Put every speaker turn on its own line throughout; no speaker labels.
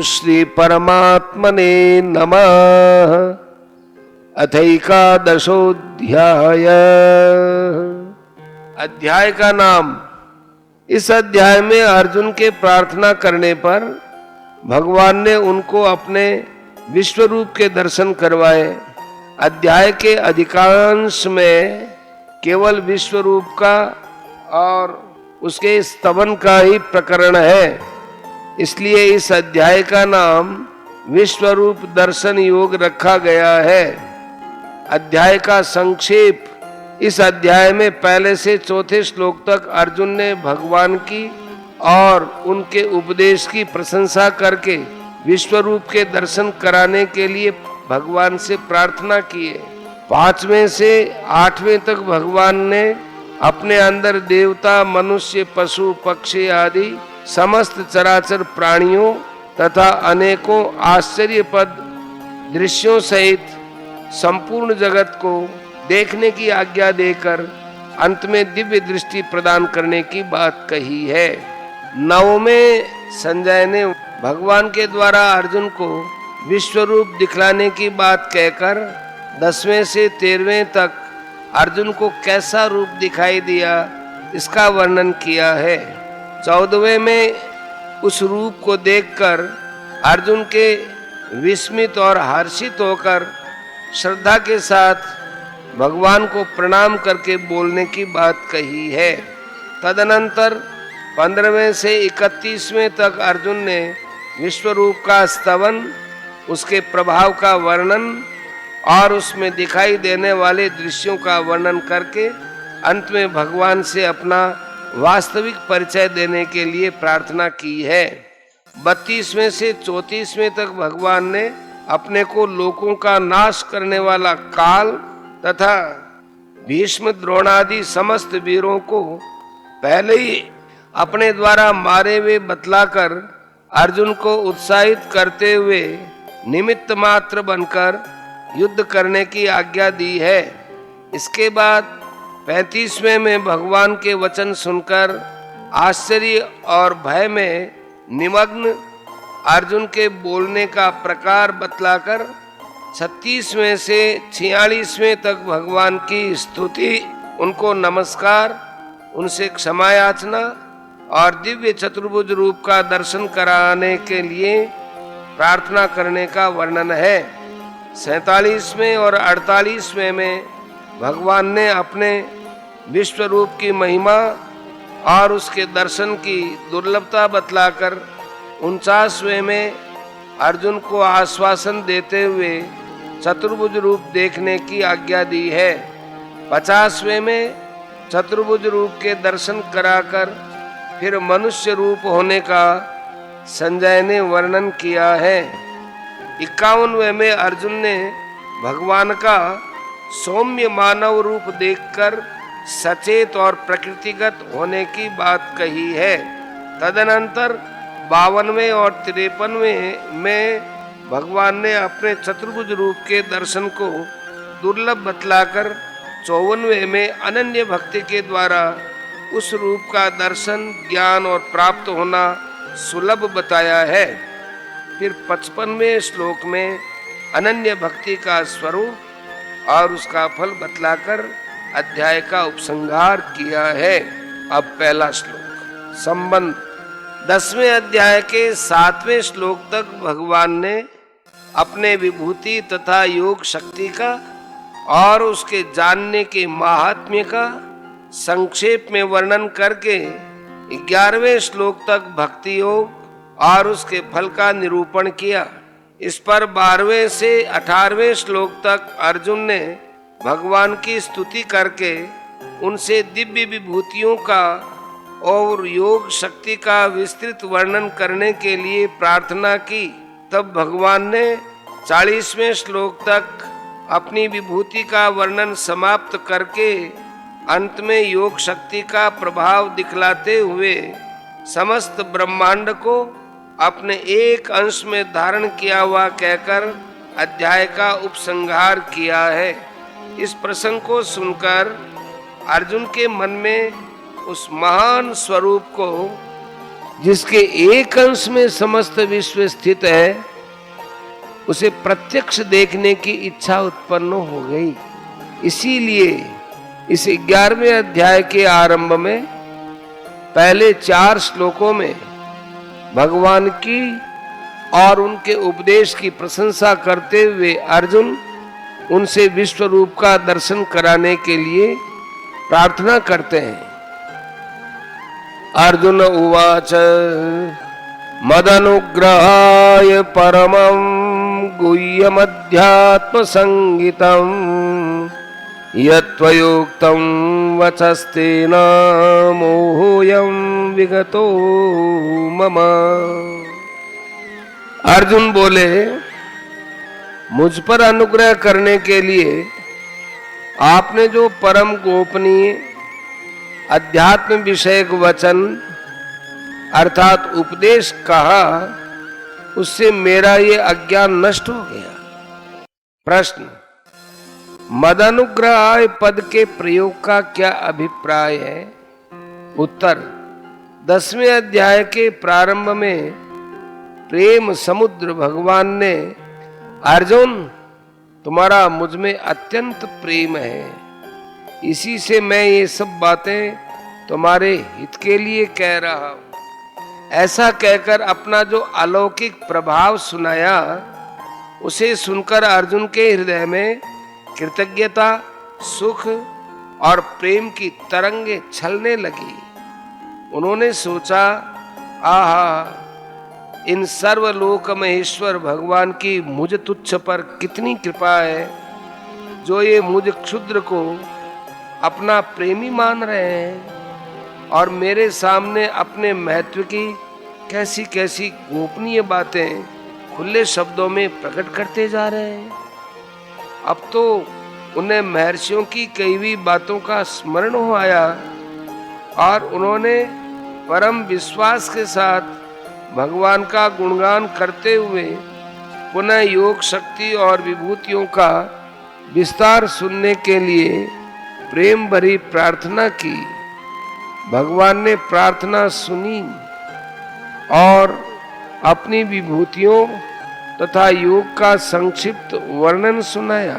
श्री परमात्मने नमः। अथैकादशोऽध्याय। अध्याय का नाम। इस अध्याय में अर्जुन के प्रार्थना करने पर भगवान ने उनको अपने विश्व रूप के दर्शन करवाए। अध्याय के अधिकांश में केवल विश्व रूप का और उसके स्तवन का ही प्रकरण है, इसलिए इस अध्याय का नाम विश्व रूप दर्शन योग रखा गया है। अध्याय का संक्षेप। इस अध्याय में पहले से चौथे श्लोक तक अर्जुन ने भगवान की और उनके उपदेश की प्रशंसा करके विश्व रूप के दर्शन कराने के लिए भगवान से प्रार्थना की है। 5वें से 8वें तक भगवान ने अपने अंदर देवता, मनुष्य, पशु, पक्षी आदि समस्त चराचर प्राणियों तथा अनेकों आश्चर्यपद दृश्यों सहित संपूर्ण जगत को देखने की आज्ञा देकर अंत में दिव्य दृष्टि प्रदान करने की बात कही है। 9वें संजय ने भगवान के द्वारा अर्जुन को विश्व रूप दिखलाने की बात कहकर 10वें से 13वें तक अर्जुन को कैसा रूप दिखाई दिया इसका वर्णन किया है। 14वें में उस रूप को देखकर अर्जुन के विस्मित और हर्षित होकर श्रद्धा के साथ भगवान को प्रणाम करके बोलने की बात कही है। तदनंतर 15वें से 31वें तक अर्जुन ने विश्व रूप का स्तवन, उसके प्रभाव का वर्णन और उसमें दिखाई देने वाले दृश्यों का वर्णन करके अंत में भगवान से अपना वास्तविक परिचय देने के लिए प्रार्थना की है। 32वें से 34वें तक भगवान ने अपने को लोकों का नाश करने वाला काल तथा भीष्म, द्रोणादि समस्त वीरों को पहले ही अपने द्वारा मारे हुए बतलाकर अर्जुन को उत्साहित करते हुए निमित्त मात्र बनकर युद्ध करने की आज्ञा दी है। इसके बाद 35वें में भगवान के वचन सुनकर आश्चर्य और भय में निमग्न अर्जुन के बोलने का प्रकार बतलाकर 36वें से 46वें तक भगवान की स्तुति, उनको नमस्कार, उनसे क्षमा याचना और दिव्य चतुर्भुज रूप का दर्शन कराने के लिए प्रार्थना करने का वर्णन है। 47वें और 48वें में भगवान ने अपने विश्व रूप की महिमा और उसके दर्शन की दुर्लभता बतलाकर 49वें में अर्जुन को आश्वासन देते हुए चतुर्भुज रूप देखने की आज्ञा दी है। 50वें में चतुर्भुज रूप के दर्शन कराकर फिर मनुष्य रूप होने का संजय ने वर्णन किया है। 51वें में अर्जुन ने भगवान का सौम्य मानव रूप देखकर सचेत और प्रकृतिगत होने की बात कही है। तदनंतर 52वें और 53वें में भगवान ने अपने चतुर्भुज रूप के दर्शन को दुर्लभ बतलाकर 54वें में अनन्य भक्ति के द्वारा उस रूप का दर्शन, ज्ञान और प्राप्त होना सुलभ बताया है। फिर 55वें श्लोक में अनन्य भक्ति का स्वरूप और उसका फल बतलाकर अध्याय का उपसंहार किया है। अब पहला श्लोक। संबंध। 10वें अध्याय के 7वें श्लोक तक भगवान ने अपने विभूति तथा योग शक्ति का और उसके जानने के महात्म्य का संक्षेप में वर्णन करके 11वें श्लोक तक भक्ति योग और उसके फल का निरूपण किया। इस पर 12वें से 18वें श्लोक तक अर्जुन ने भगवान की स्तुति करके उनसे दिव्य विभूतियों का और योग शक्ति का विस्तृत वर्णन करने के लिए प्रार्थना की। तब भगवान ने 40वें श्लोक तक अपनी विभूति का वर्णन समाप्त करके अंत में योग शक्ति का प्रभाव दिखलाते हुए समस्त ब्रह्मांड को अपने एक अंश में धारण किया हुआ कहकर अध्याय का उपसंहार किया है। इस प्रसंग को सुनकर अर्जुन के मन में उस महान स्वरूप को जिसके एक अंश में समस्त विश्व स्थित है, उसे प्रत्यक्ष देखने की इच्छा उत्पन्न हो गई। इसीलिए इस 11वें अध्याय के आरंभ में पहले 4 श्लोकों में भगवान की और उनके उपदेश की प्रशंसा करते हुए अर्जुन उनसे विश्व रूप का दर्शन कराने के लिए प्रार्थना करते हैं। अर्जुन उवाच मदनुग्रहाय परमं गुह्यमध्यात्म संगीतम् यत्त्वयोक्तं वचस्तेन मोहोऽयं विगतो मम। अर्जुन बोले, मुझ पर अनुग्रह करने के लिए आपने जो परम गोपनीय अध्यात्म विषयक वचन अर्थात उपदेश कहा, उससे मेरा ये अज्ञान नष्ट हो गया। प्रश्न, मदनुग्रहाय पद के प्रयोग का क्या अभिप्राय है? उत्तर, 10वें अध्याय के प्रारंभ में प्रेम समुद्र भगवान ने अर्जुन तुम्हारा मुझ में अत्यंत प्रेम है, इसी से मैं ये सब बातें तुम्हारे हित के लिए कह रहा हूं, ऐसा कहकर अपना जो अलौकिक प्रभाव सुनाया, उसे सुनकर अर्जुन के हृदय में कृतज्ञता, सुख और प्रेम की तरंगे छलने लगी। उन्होंने सोचा, आहा, इन सर्वलोक महेश्वर भगवान की मुझ तुच्छ पर कितनी कृपा है, जो ये मुझ क्षुद्र को अपना प्रेमी मान रहे हैं और मेरे सामने अपने महत्व की कैसी कैसी गोपनीय बातें खुले शब्दों में प्रकट करते जा रहे हैं। अब तो उन्हें महर्षियों की कही हुई बातों का स्मरण हो आया और उन्होंने परम विश्वास के साथ भगवान का गुणगान करते हुए पुनः योग शक्ति और विभूतियों का विस्तार सुनने के लिए प्रेम भरी प्रार्थना की। भगवान ने प्रार्थना सुनी और अपनी विभूतियों तथा योग का संक्षिप्त वर्णन सुनाया।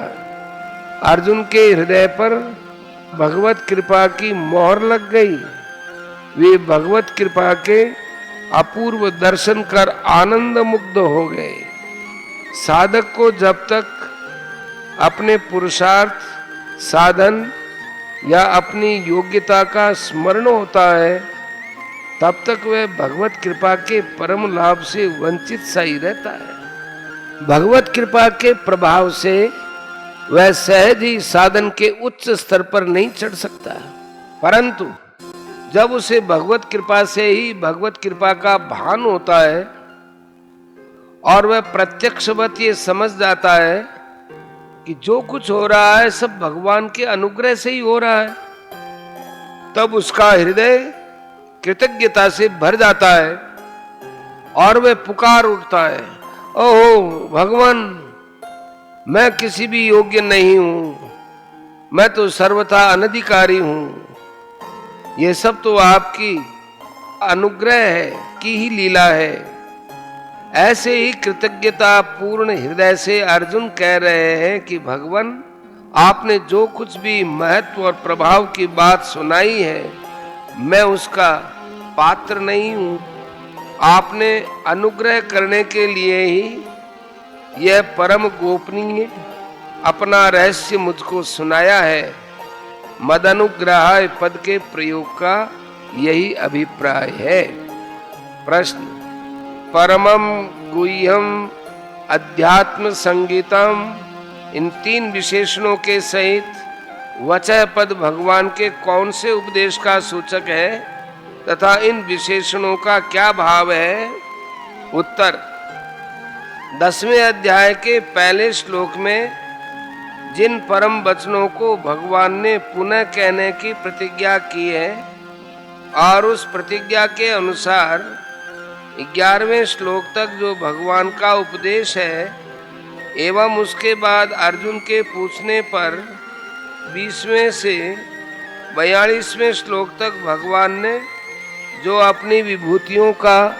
अर्जुन के हृदय पर भगवत कृपा की मोहर लग गई। वे भगवत कृपा के अपूर्व दर्शन कर आनंद मुग्ध हो गए। साधक को जब तक अपने पुरुषार्थ, साधन या अपनी योग्यता का स्मरण होता है, तब तक वह भगवत कृपा के परम लाभ से वंचित सा ही रहता है। भगवत कृपा के प्रभाव से वह सहज ही साधन के उच्च स्तर पर नहीं चढ़ सकता, परंतु जब उसे भगवत कृपा से ही भगवत कृपा का भान होता है और वह प्रत्यक्षवत ये समझ जाता है कि जो कुछ हो रहा है सब भगवान के अनुग्रह से ही हो रहा है, तब उसका हृदय कृतज्ञता से भर जाता है और वह पुकार उठता है, ओहो भगवान, मैं किसी भी योग्य नहीं हूं, मैं तो सर्वथा अनधिकारी हूं, ये सब तो आपकी अनुग्रह है की ही लीला है। ऐसे ही कृतज्ञता पूर्ण हृदय से अर्जुन कह रहे हैं कि भगवान, आपने जो कुछ भी महत्व और प्रभाव की बात सुनाई है, मैं उसका पात्र नहीं हूं। आपने अनुग्रह करने के लिए ही यह परम गोपनीय अपना रहस्य मुझको सुनाया है। मदनुग्रहाय पद के प्रयोग का यही अभिप्राय है। प्रश्न, परमम गुह्यम अध्यात्म संगीतम, इन 3 विशेषणों के सहित वचः पद भगवान के कौन से उपदेश का सूचक है तथा इन विशेषणों का क्या भाव है? उत्तर, 10वें अध्याय के पहले श्लोक में जिन परम वचनों को भगवान ने पुनः कहने की प्रतिज्ञा की है और उस प्रतिज्ञा के अनुसार 11वें श्लोक तक जो भगवान का उपदेश है एवं उसके बाद अर्जुन के पूछने पर 20वें से 42वें श्लोक तक भगवान ने जो अपनी विभूतियों का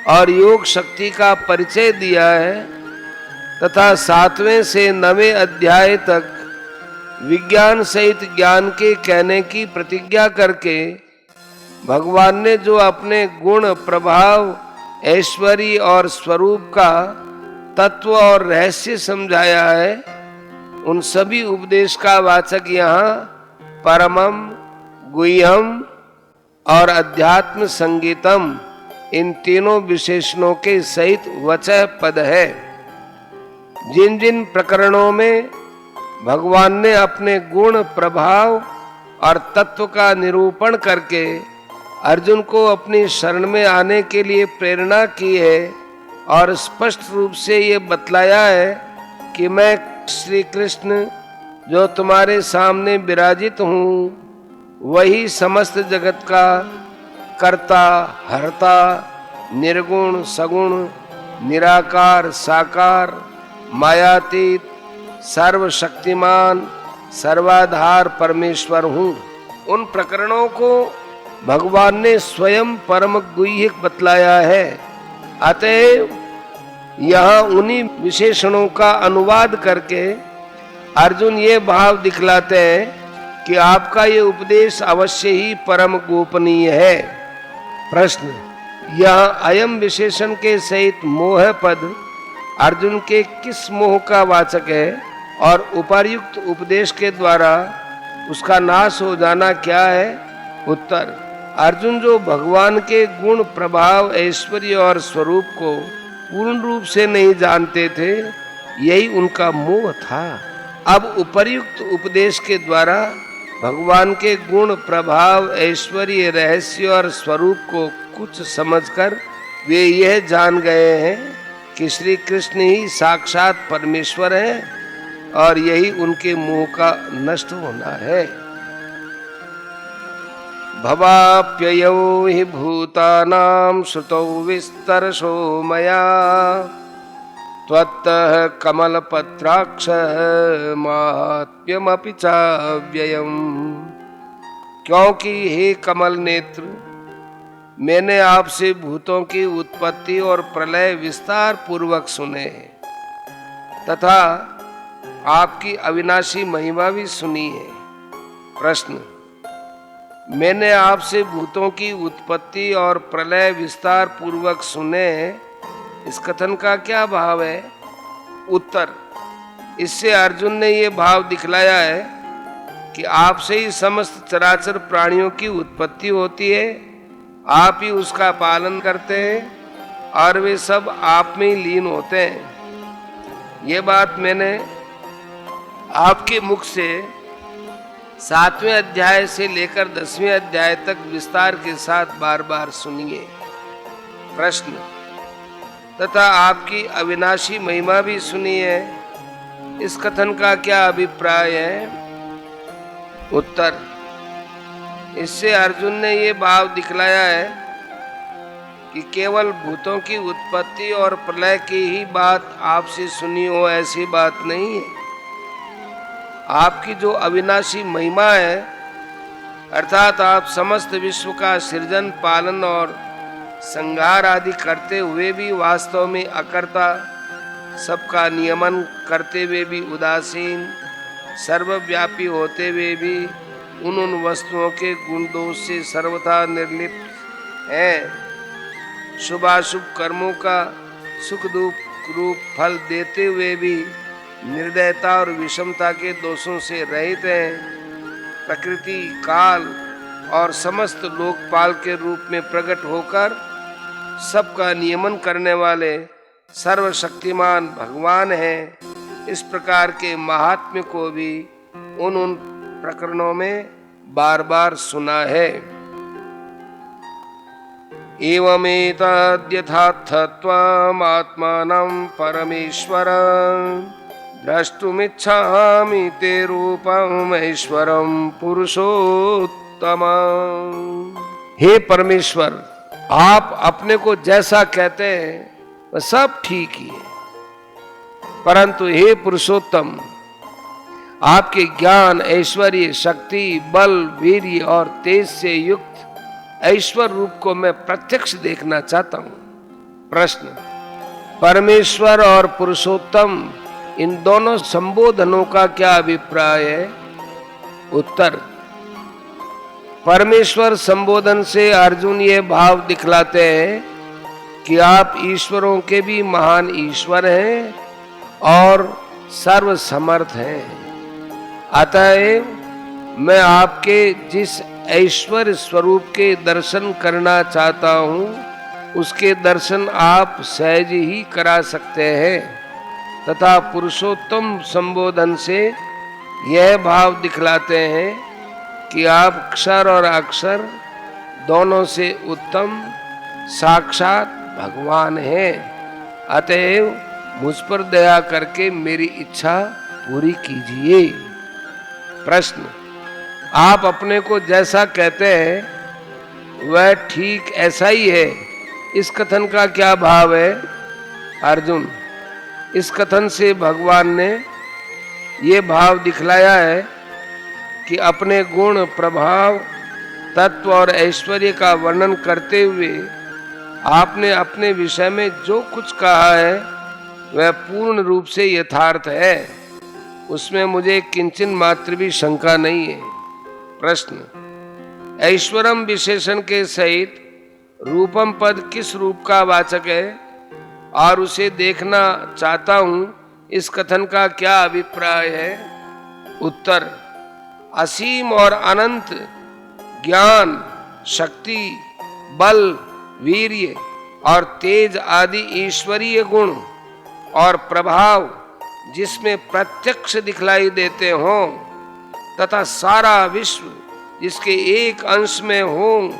और योग शक्ति का परिचय दिया है तथा 7वें से 9वें अध्याय तक विज्ञान सहित ज्ञान के कहने की प्रतिज्ञा करके भगवान ने जो अपने गुण, प्रभाव, ऐश्वर्य और स्वरूप का तत्व और रहस्य समझाया है, उन सभी उपदेश का वाचक यहाँ परमम, गुह्यम और अध्यात्म संगीतम इन तीनों विशेषणों के सहित वचः पद है। जिन जिन प्रकरणों में भगवान ने अपने गुण, प्रभाव और तत्व का निरूपण करके अर्जुन को अपनी शरण में आने के लिए प्रेरणा की है और स्पष्ट रूप से ये बतलाया है कि मैं श्री कृष्ण जो तुम्हारे सामने विराजित हूँ, वही समस्त जगत का कर्ता, हर्ता, निर्गुण, सगुण, निराकार, साकार, मायातीत, सर्वशक्तिमान, सर्वाधार परमेश्वर हूँ। उन प्रकरणों को भगवान ने स्वयं परम गुह्य बतलाया है। अतएव यहाँ उन्हीं विशेषणों का अनुवाद करके अर्जुन ये भाव दिखलाते हैं कि आपका ये उपदेश अवश्य ही परम गोपनीय है। प्रश्न, यह अयम विशेषण के सहित मोह पद अर्जुन के किस मोह का वाचक है और उपर्युक्त उपदेश के द्वारा उसका नाश हो जाना क्या है? उत्तर, अर्जुन जो भगवान के गुण, प्रभाव, ऐश्वर्य और स्वरूप को पूर्ण रूप से नहीं जानते थे, यही उनका मोह था। अब उपर्युक्त उपदेश के द्वारा भगवान के गुण, प्रभाव, ऐश्वर्य, रहस्य और स्वरूप को कुछ समझकर वे यह जान गए हैं कि श्री कृष्ण ही साक्षात परमेश्वर है और यही उनके मोह का नष्ट होना है। भवाप्ययौ हि भूतानां श्रुतौ विस्तरशो मया त्वत्तः कमलपत्राक्ष माहात्म्यमपि चाव्ययम्। क्योंकि हे कमल नेत्र, मैंने आपसे भूतों की उत्पत्ति और प्रलय विस्तार पूर्वक सुने तथा आपकी अविनाशी महिमा भी सुनी है। प्रश्न, मैंने आपसे भूतों की उत्पत्ति और प्रलय विस्तार पूर्वक सुने, इस कथन का क्या भाव है? उत्तर, इससे अर्जुन ने ये भाव दिखलाया है कि आपसे ही समस्त चराचर प्राणियों की उत्पत्ति होती है, आप ही उसका पालन करते हैं और वे सब आप में ही लीन होते हैं। ये बात मैंने आपके मुख से 7वें अध्याय से लेकर 10वें अध्याय तक विस्तार के साथ बार बार सुनिए। प्रश्न, तथा आपकी अविनाशी महिमा भी सुनी है, इस कथन का क्या अभिप्राय है? उत्तर, इससे अर्जुन ने ये भाव दिखलाया है कि केवल भूतों की उत्पत्ति और प्रलय की ही बात आपसे सुनी हो, ऐसी बात नहीं है। आपकी जो अविनाशी महिमा है, अर्थात आप समस्त विश्व का सृजन, पालन और संहार आदि करते हुए भी वास्तव में अकर्ता, सबका नियमन करते हुए भी उदासीन, सर्वव्यापी होते हुए भी उन वस्तुओं के गुण दोष से सर्वथा निर्लिप्त हैं, शुभाशुभ कर्मों का सुख दुख रूप फल देते हुए भी निर्दयता और विषमता के दोषों से रहित हैं, प्रकृति, काल और समस्त लोकपाल के रूप में प्रकट होकर सबका नियमन करने वाले सर्वशक्तिमान भगवान हैं। इस प्रकार के महात्म्य को भी उन प्रकरणों में बार बार सुना है। एवमेतद्यथार्थत्वम् आत्मानं परमेश्वरं द्रष्टुमिच्छामि ते रूपम् ऐश्वरं पुरुषोत्तम। हे परमेश्वर, आप अपने को जैसा कहते हैं वह सब ठीक ही है, परंतु हे पुरुषोत्तम, आपके ज्ञान, ऐश्वर्य, शक्ति, बल, वीर्य और तेज से युक्त ऐश्वर रूप को मैं प्रत्यक्ष देखना चाहता हूं। प्रश्न, परमेश्वर और पुरुषोत्तम इन दोनों संबोधनों का क्या अभिप्राय है? उत्तर, परमेश्वर संबोधन से अर्जुन ये भाव दिखलाते हैं कि आप ईश्वरों के भी महान ईश्वर हैं और सर्वसमर्थ हैं। अतएव मैं आपके जिस ऐश्वर्य स्वरूप के दर्शन करना चाहता हूं उसके दर्शन आप सहज ही करा सकते हैं, तथा पुरुषोत्तम संबोधन से यह भाव दिखलाते हैं कि आप अक्षर और अक्षर दोनों से उत्तम साक्षात भगवान हैं। अतएव मुझ पर दया करके मेरी इच्छा पूरी कीजिए। प्रश्न, आप अपने को जैसा कहते हैं वह ठीक ऐसा ही है, इस कथन का क्या भाव है? अर्जुन, इस कथन से भगवान ने ये भाव दिखलाया है कि अपने गुण, प्रभाव, तत्व और ऐश्वर्य का वर्णन करते हुए आपने अपने विषय में जो कुछ कहा है वह पूर्ण रूप से यथार्थ है, उसमें मुझे किंचन मात्र भी शंका नहीं है। प्रश्न, ऐश्वरम विशेषण के सहित रूपम पद किस रूप का वाचक है और उसे देखना चाहता हूं, इस कथन का क्या अभिप्राय है? उत्तर, असीम और अनंत ज्ञान, शक्ति, बल, वीर्य और तेज आदि ईश्वरीय गुण और प्रभाव जिसमें प्रत्यक्ष दिखलाई देते हों तथा सारा विश्व जिसके एक अंश में हो,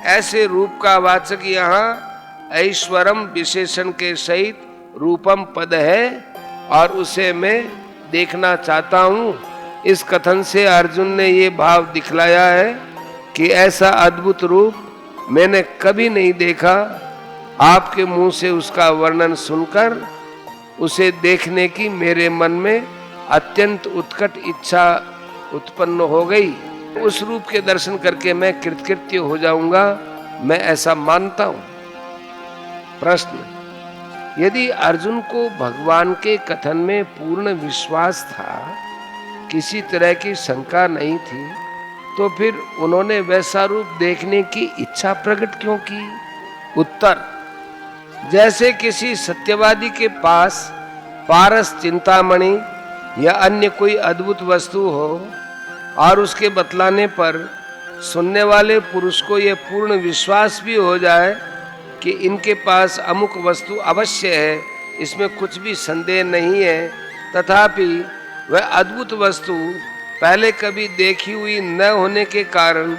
ऐसे रूप का वाचक यहाँ ऐश्वरम विशेषण के सहित रूपम पद है और उसे मैं देखना चाहता हूँ। इस कथन से अर्जुन ने ये भाव दिखलाया है कि ऐसा अद्भुत रूप मैंने कभी नहीं देखा। आपके मुंह से उसका वर्णन सुनकर उसे देखने की मेरे मन में अत्यंत उत्कट इच्छा उत्पन्न हो गई। उस रूप के दर्शन करके मैं कृतकृत्य हो जाऊंगा, मैं ऐसा मानता हूं। प्रश्न, यदि अर्जुन को भगवान के कथन में पूर्ण विश्वास था, किसी तरह की शंका नहीं थी, तो फिर उन्होंने वैसा रूप देखने की इच्छा प्रकट क्यों की? उत्तर, जैसे किसी सत्यवादी के पास पारस, चिंतामणि या अन्य कोई अद्भुत वस्तु हो और उसके बतलाने पर सुनने वाले पुरुष को यह पूर्ण विश्वास भी हो जाए कि इनके पास अमुक वस्तु अवश्य है, इसमें कुछ भी संदेह नहीं है, तथापि वह अद्भुत वस्तु पहले कभी देखी हुई न होने के कारण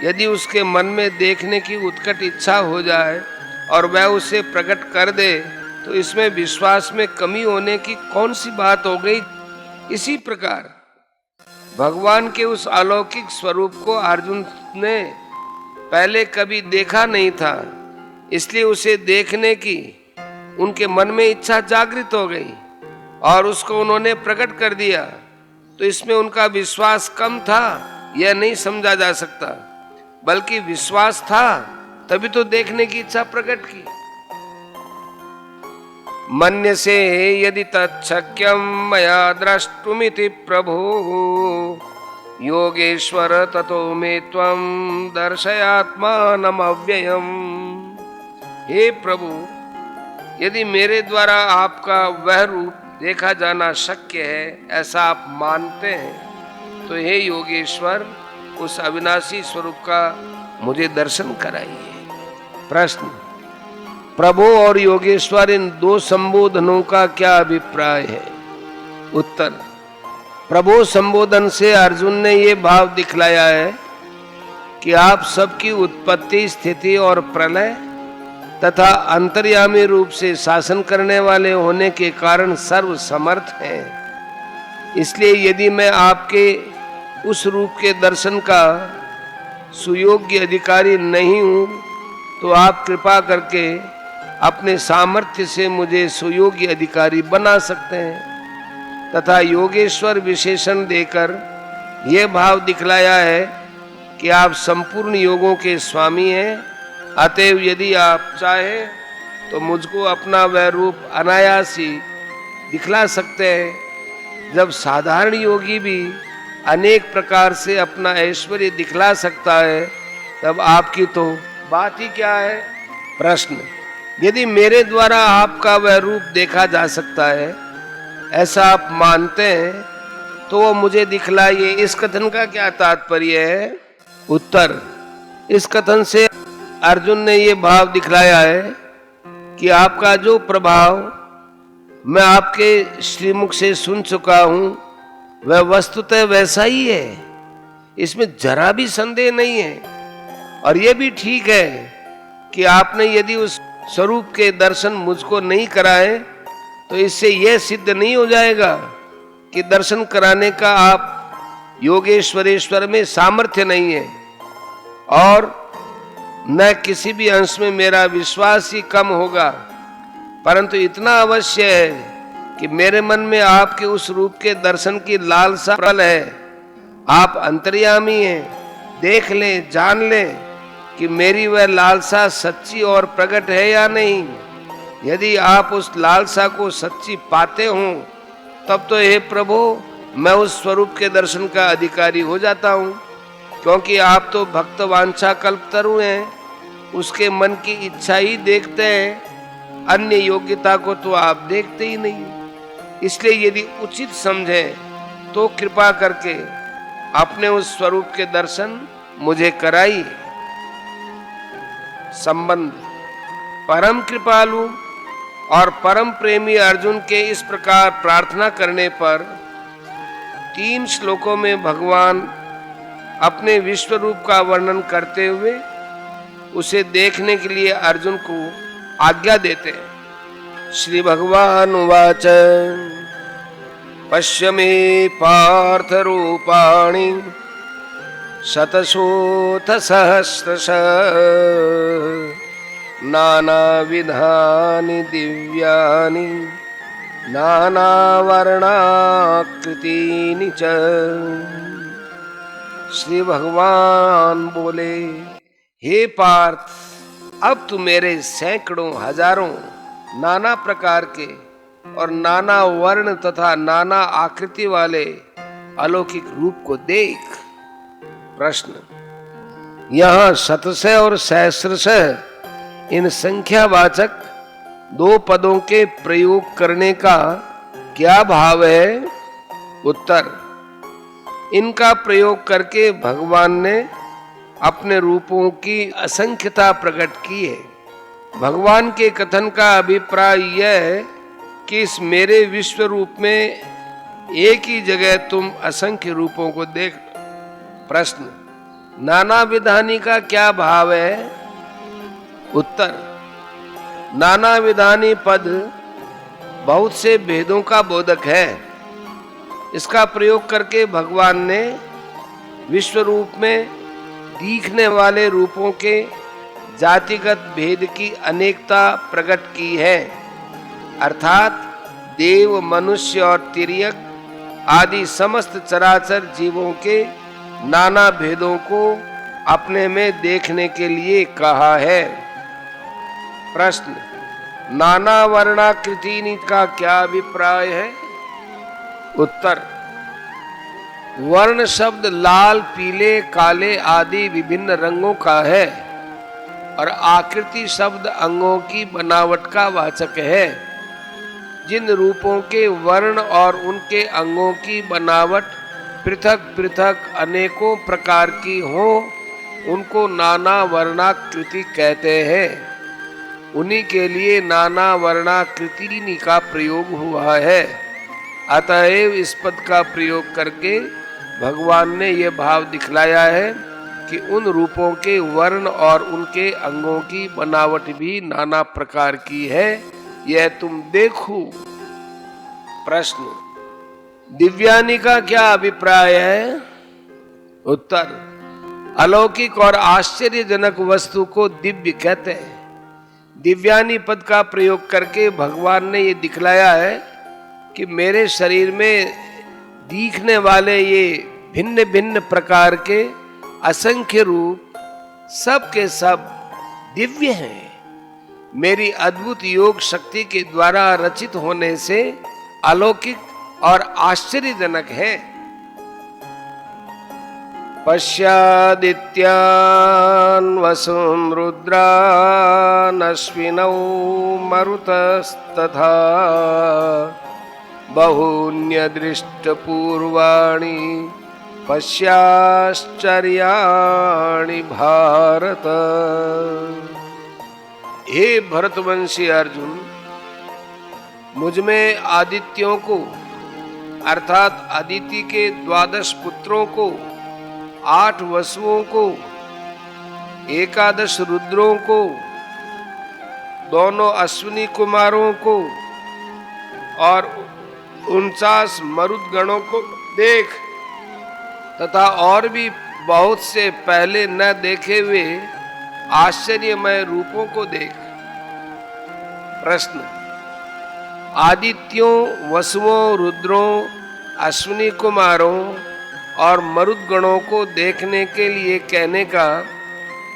यदि उसके मन में देखने की उत्कट इच्छा हो जाए और वह उसे प्रकट कर दे, तो इसमें विश्वास में कमी होने की कौन सी बात हो गई? इसी प्रकार भगवान के उस अलौकिक स्वरूप को अर्जुन ने पहले कभी देखा नहीं था, इसलिए उसे देखने की उनके मन में इच्छा जागृत हो गई और उसको उन्होंने प्रकट कर दिया। तो इसमें उनका विश्वास कम था यह नहीं समझा जा सकता, बल्कि विश्वास था तभी तो देखने की इच्छा प्रकट की। मन्यसे यदि तच्छक्यं मया द्रष्टुमिति प्रभो योगेश्वर ततो मे त्वं दर्शयात्मानमव्ययम्। हे प्रभु, यदि मेरे द्वारा आपका वह रूप देखा जाना शक्य है ऐसा आप मानते हैं, तो हे योगेश्वर उस अविनाशी स्वरूप का मुझे दर्शन कराइए। प्रश्न, प्रभु और योगेश्वर इन दो संबोधनों का क्या अभिप्राय है? उत्तर, प्रभु संबोधन से अर्जुन ने ये भाव दिखलाया है कि आप सबकी उत्पत्ति, स्थिति और प्रलय तथा अंतर्यामी रूप से शासन करने वाले होने के कारण सर्व समर्थ हैं। इसलिए यदि मैं आपके उस रूप के दर्शन का सुयोग्य अधिकारी नहीं हूं, तो आप कृपा करके अपने सामर्थ्य से मुझे सुयोग्य अधिकारी बना सकते हैं। तथा योगेश्वर विशेषण देकर यह भाव दिखलाया है कि आप संपूर्ण योगों के स्वामी हैं, अतएव यदि आप चाहें तो मुझको अपना वह रूप अनायास ही दिखला सकते हैं। जब साधारण योगी भी अनेक प्रकार से अपना ऐश्वर्य दिखला सकता है, तब आपकी तो बात ही क्या है। प्रश्न, यदि मेरे द्वारा आपका वह रूप देखा जा सकता है, ऐसा आप मानते हैं, तो वो मुझे दिखलाइए। इस कथन का क्या तात्पर्य है? उत्तर, इस कथन से अर्जुन ने ये भाव दिखलाया है कि आपका जो प्रभाव मैं आपके श्रीमुख से सुन चुका हूं, वह वस्तुतः वैसा ही है, इसमें जरा भी संदेह नहीं है। और यह भी ठीक है कि आपने यदि उस स्वरूप के दर्शन मुझको नहीं कराए, तो इससे यह सिद्ध नहीं हो जाएगा कि दर्शन कराने का आप योगेश्वरेश्वर में सामर्थ्य नहीं है, और न किसी भी अंश में मेरा विश्वास ही कम होगा। परंतु इतना अवश्य है कि मेरे मन में आपके उस रूप के दर्शन की लालसा प्रबल है। आप अंतर्यामी हैं, देख लें, जान लें कि मेरी वह लालसा सच्ची और प्रकट है या नहीं। यदि आप उस लालसा को सच्ची पाते हों, तब तो हे प्रभु, मैं उस स्वरूप के दर्शन का अधिकारी हो जाता हूं, क्योंकि आप तो भक्त वांछा कल्पतरु हैं, उसके मन की इच्छा ही देखते हैं, अन्य योग्यता को तो आप देखते ही नहीं। इसलिए यदि उचित समझें तो कृपा करके अपने उस स्वरूप के दर्शन मुझे कराइए। संबंध, परम कृपालु और परम प्रेमी अर्जुन के इस प्रकार प्रार्थना करने पर 3 श्लोकों में भगवान अपने विश्व रूप का वर्णन करते हुए उसे देखने के लिए अर्जुन को आज्ञा देते हैं। श्री भगवान उवाच, पश्य मे पार्थ रूपाणि शतशोथ सहस्रश नानाविधानि दिव्यानि नानावर्णाकृतीनि च। श्री भगवान बोले, हे पार्थ, अब तू मेरे सैकड़ों हजारों नाना प्रकार के और नाना वर्ण तथा नाना आकृति वाले अलौकिक रूप को देख। प्रश्न, यहाँ शतशः और सहस्रशः इन संख्यावाचक 2 पदों के प्रयोग करने का क्या भाव है? उत्तर, इनका प्रयोग करके भगवान ने अपने रूपों की असंख्यता प्रकट की है। भगवान के कथन का अभिप्राय यह है कि इस मेरे विश्व रूप में एक ही जगह तुम असंख्य रूपों को देख। प्रश्न, नाना विधानी का क्या भाव है? उत्तर, नाना विधानी पद बहुत से भेदों का बोधक है। इसका प्रयोग करके भगवान ने विश्व रूप में दिखने वाले रूपों के जातिगत भेद की अनेकता प्रकट की है, अर्थात देव, मनुष्य और तिर्यक आदि समस्त चराचर जीवों के नाना भेदों को अपने में देखने के लिए कहा है। प्रश्न, नाना वर्णाकृति का क्या अभिप्राय है? उत्तर, वर्ण शब्द लाल, पीले, काले आदि विभिन्न रंगों का है, और आकृति शब्द अंगों की बनावट का वाचक है। जिन रूपों के वर्ण और उनके अंगों की बनावट पृथक पृथक अनेकों प्रकार की हो, उनको नाना वर्णाकृति कहते हैं। उन्हीं के लिए नाना वर्णाकृति का प्रयोग हुआ है। अतएव इस पद का प्रयोग करके भगवान ने यह भाव दिखलाया है कि उन रूपों के वर्ण और उनके अंगों की बनावट भी नाना प्रकार की है, यह तुम देखो। प्रश्न, दिव्यानी का क्या अभिप्राय है? उत्तर, अलौकिक और आश्चर्यजनक वस्तु को दिव्य कहते हैं। दिव्यानी पद का प्रयोग करके भगवान ने ये दिखलाया है कि मेरे शरीर में दिखने वाले ये भिन्न भिन्न प्रकार के असंख्य रूप सब के सब दिव्य हैं। मेरी अद्भुत योग शक्ति के द्वारा रचित होने से अलौकिक और आश्चर्यजनक है। पश्यादित्यान् वसून् रुद्रान् अश्विनौ मरुतस्तथा बहून्यदृष्टपूर्वाणि पश्याश्चर्याणि भारत। हे भरतवंशी अर्जुन, मुझमें आदित्यों को अर्थात अदिति के 12 पुत्रों को, 8 वसुओं को, 11 रुद्रों को, दोनों अश्विनी कुमारों को और 49 मरुदगणों को देख तथा और भी बहुत से पहले न देखे हुए आश्चर्यमय रूपों को देख। प्रश्न: आदित्यों, वसुओं, रुद्रों, अश्विनी कुमारों और मरुदगणों को देखने के लिए कहने का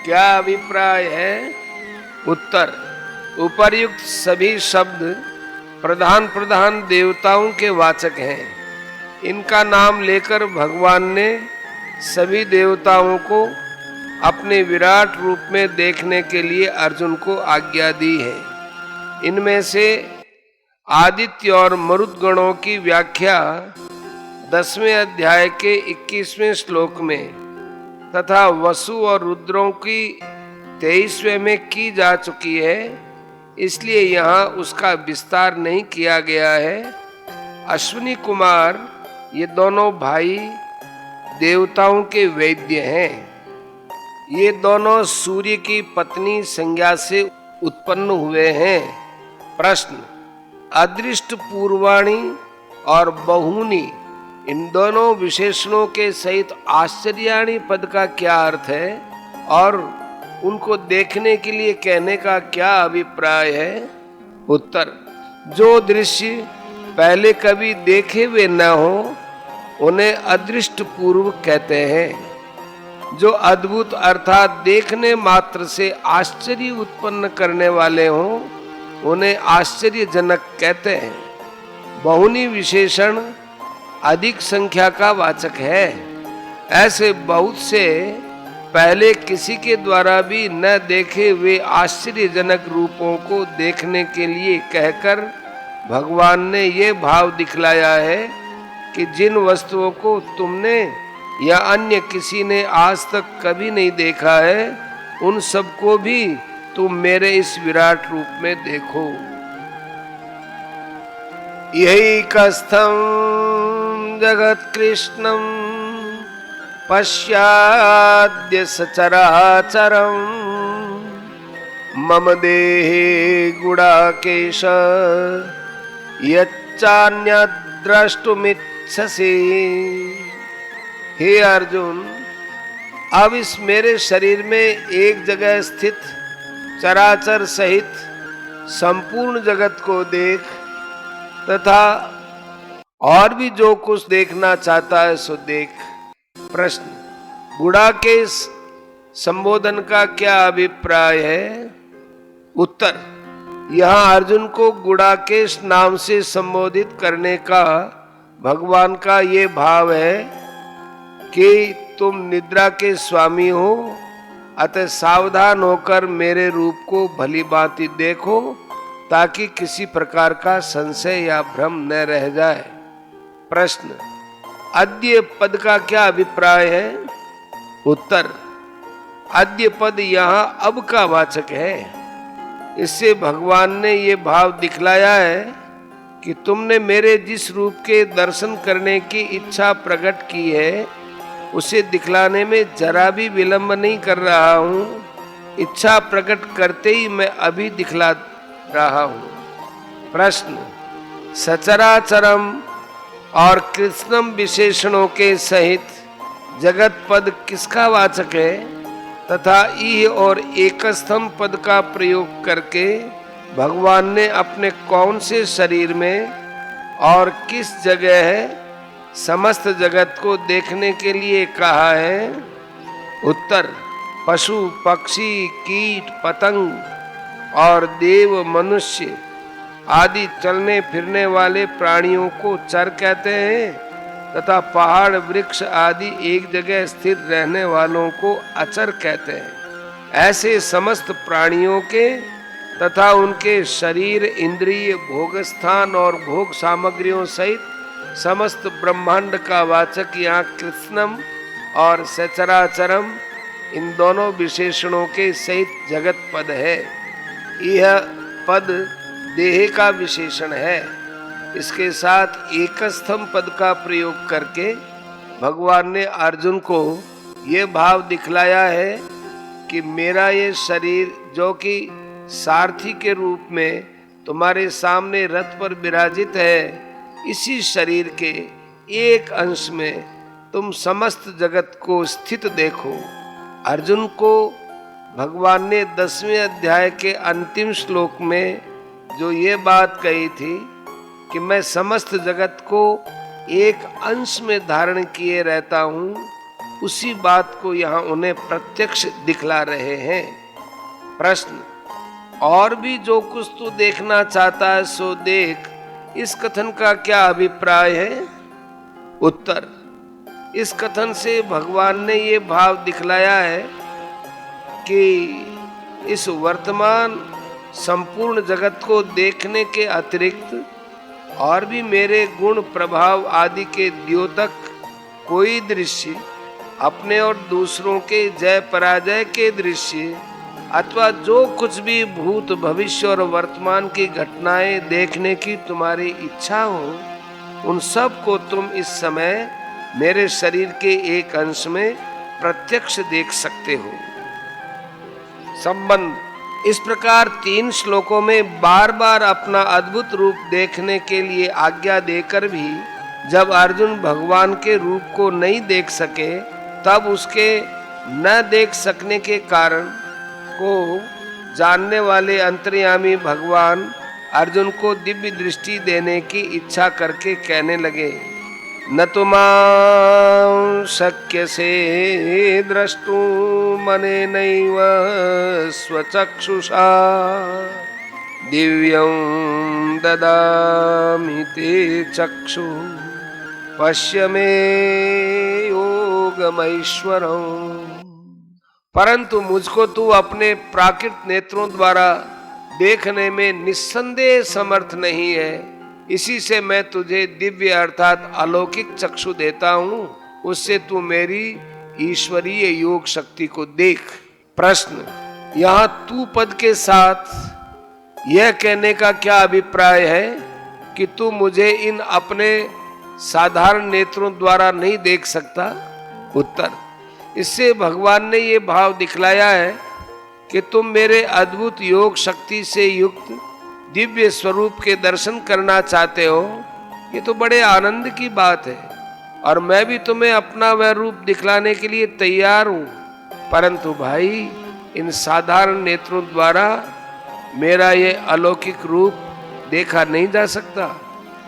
क्या अभिप्राय है? उत्तर: उपर्युक्त सभी शब्द प्रधान प्रधान देवताओं के वाचक हैं। इनका नाम लेकर भगवान ने सभी देवताओं को अपने विराट रूप में देखने के लिए अर्जुन को आज्ञा दी है। इनमें से आदित्य और मरुदगणों की व्याख्या 10वें अध्याय के 21वें श्लोक में तथा वसु और रुद्रों की 23वें में की जा चुकी है, इसलिए यहाँ उसका विस्तार नहीं किया गया है। अश्विनी कुमार ये दोनों भाई देवताओं के वैद्य हैं। ये दोनों सूर्य की पत्नी संज्ञा से उत्पन्न हुए हैं। प्रश्न: अदृष्ट पूर्वाणी और बहुनी इन दोनों विशेषणों के सहित आश्चर्याणी पद का क्या अर्थ है और उनको देखने के लिए कहने का क्या अभिप्राय है? उत्तर: जो दृश्य पहले कभी देखे हुए न हो उन्हें अदृष्ट पूर्व कहते हैं। जो अद्भुत अर्थात देखने मात्र से आश्चर्य उत्पन्न करने वाले हों उन्हें आश्चर्यजनक कहते हैं। बहुनी विशेषण अधिक संख्या का वाचक है। ऐसे बहुत से पहले किसी के द्वारा भी न देखे हुए आश्चर्यजनक रूपों को देखने के लिए कहकर भगवान ने ये भाव दिखलाया है कि जिन वस्तुओं को तुमने या अन्य किसी ने आज तक कभी नहीं देखा है उन सबको भी तुम मेरे इस विराट रूप में देखो। यही कस्थम जगत कृष्णम पश्याद्य सचराचरम मम देहे गुडाकेश यच्चान्यद्रष्टुमिच्छसि। हे अर्जुन, अब इस मेरे शरीर में एक जगह स्थित चराचर सहित संपूर्ण जगत को देख तथा और भी जो कुछ देखना चाहता है सो देख। प्रश्न: गुडाकेश संबोधन का क्या अभिप्राय है? उत्तर: यहाँ अर्जुन को गुडाकेश नाम से संबोधित करने का भगवान का ये भाव है कि तुम निद्रा के स्वामी हो, अतः सावधान होकर मेरे रूप को भली भांति देखो ताकि किसी प्रकार का संशय या भ्रम न रह जाए। प्रश्न: अद्य पद का क्या अभिप्राय है? उत्तर: अद्य पद यहाँ अब का वाचक है। इससे भगवान ने ये भाव दिखलाया है कि तुमने मेरे जिस रूप के दर्शन करने की इच्छा प्रकट की है उसे दिखलाने में जरा भी विलंब नहीं कर रहा हूँ। इच्छा प्रकट करते ही मैं अभी दिखला रहा हूँ। प्रश्न: सचराचरम और कृष्णम विशेषणों के सहित जगत पद किसका वाचक है तथा ईह और एकस्थम पद का प्रयोग करके भगवान ने अपने कौन से शरीर में और किस जगह समस्त जगत को देखने के लिए कहा है? उत्तर, पशु पक्षी कीट पतंग और देव मनुष्य आदि चलने फिरने वाले प्राणियों को चर कहते हैं तथा पहाड़ वृक्ष आदि एक जगह स्थिर रहने वालों को अचर कहते हैं। ऐसे समस्त प्राणियों के तथा उनके शरीर इंद्रिय भोगस्थान और भोग सामग्रियों सहित समस्त ब्रह्मांड का वाचक यहाँ कृत्स्नम और सचराचरम इन दोनों विशेषणों के सहित जगत पद है। यह पद देह का विशेषण है। इसके साथ एकस्थम पद का प्रयोग करके भगवान ने अर्जुन को ये भाव दिखलाया है कि मेरा ये शरीर जो कि सारथी के रूप में तुम्हारे सामने रथ पर विराजित है, इसी शरीर के एक अंश में तुम समस्त जगत को स्थित देखो। अर्जुन को भगवान ने 10वें अध्याय के अंतिम श्लोक में जो ये बात कही थी कि मैं समस्त जगत को एक अंश में धारण किए रहता हूँ, उसी बात को यहाँ उन्हें प्रत्यक्ष दिखला रहे हैं। प्रश्न, और भी जो कुछ तू देखना चाहता है सो देख, इस कथन का क्या अभिप्राय है? उत्तर, इस कथन से भगवान ने ये भाव दिखलाया है कि इस वर्तमान संपूर्ण जगत को देखने के अतिरिक्त और भी मेरे गुण प्रभाव आदि के द्योतक कोई दृश्य, अपने और दूसरों के जय पराजय के दृश्य अथवा जो कुछ भी भूत भविष्य और वर्तमान की घटनाएं देखने की तुम्हारी इच्छा हो, उन सब को तुम इस समय मेरे शरीर के एक अंश में प्रत्यक्ष देख सकते हो। संबंध, इस प्रकार 3 श्लोकों में बार बार अपना अद्भुत रूप देखने के लिए आज्ञा देकर भी जब अर्जुन भगवान के रूप को नहीं देख सके, तब उसके न देख सकने के कारण को जानने वाले अंतर्यामी भगवान अर्जुन को दिव्य दृष्टि देने की इच्छा करके कहने लगे, न तुमां शक्यसे द्रष्टुम् अनेनैव स्वचक्षुषा दिव्यं ददामि ते चक्षु पश्य मे योगमैश्वरम्। परंतु मुझको तू अपने प्राकृत नेत्रों द्वारा देखने में निस्संदेह समर्थ नहीं है, इसी से मैं तुझे दिव्य अर्थात अलौकिक चक्षु देता हूँ, उससे तू मेरी ईश्वरीय योग शक्ति को देख। प्रश्न, यहाँ तू पद के साथ यह कहने का क्या अभिप्राय है कि तू मुझे इन अपने साधारण नेत्रों द्वारा नहीं देख सकता? उत्तर, इससे भगवान ने ये भाव दिखलाया है कि तुम मेरे अद्भुत योग शक्ति से युक्त दिव्य स्वरूप के दर्शन करना चाहते हो। ये तो बड़े आनंद की बात है और मैं भी तुम्हें अपना वह रूप दिखलाने के लिए तैयार हूँ, परंतु भाई इन साधारण नेत्रों द्वारा मेरा ये अलौकिक रूप देखा नहीं जा सकता।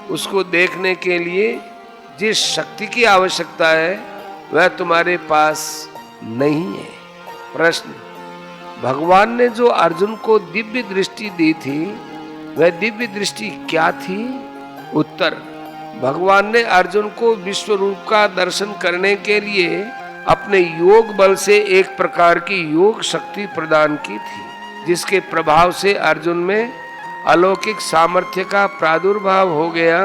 उसको देखने के लिए जिस शक्ति की आवश्यकता है वह तुम्हारे पास नहीं है। प्रश्न, भगवान ने जो अर्जुन को दिव्य दृष्टि दी थी वह दिव्य दृष्टि क्या थी? उत्तर, भगवान ने अर्जुन को विश्व रूप का दर्शन करने के लिए अपने योग बल से एक प्रकार की योग शक्ति प्रदान की थी, जिसके प्रभाव से अर्जुन में अलौकिक सामर्थ्य का प्रादुर्भाव हो गया।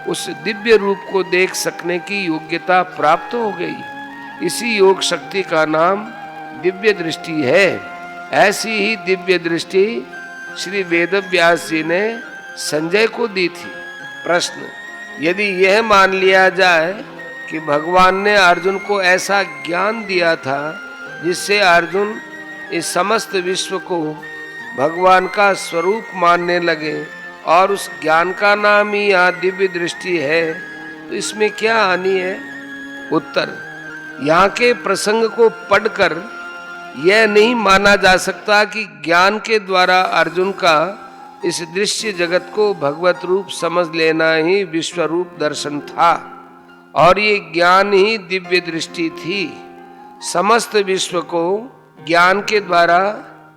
उस दिव्य रूप को देख सकने की योग्यता प्राप्त हो गई। इसी योग शक्ति का नाम दिव्य दृष्टि है। ऐसी ही दिव्य दृष्टि श्री वेदव्यास जी ने संजय को दी थी। प्रश्न, यदि यह मान लिया जाए कि भगवान ने अर्जुन को ऐसा ज्ञान दिया था जिससे अर्जुन इस समस्त विश्व को भगवान का स्वरूप मानने लगे और उस ज्ञान का नाम ही यहाँ दिव्य दृष्टि है, तो इसमें क्या हानि है? उत्तर, यहाँ के प्रसंग को पढ़कर यह नहीं माना जा सकता कि ज्ञान के द्वारा अर्जुन का इस दृश्य जगत को भगवत रूप समझ लेना ही विश्व रूप दर्शन था और ये ज्ञान ही दिव्य दृष्टि थी। समस्त विश्व को ज्ञान के द्वारा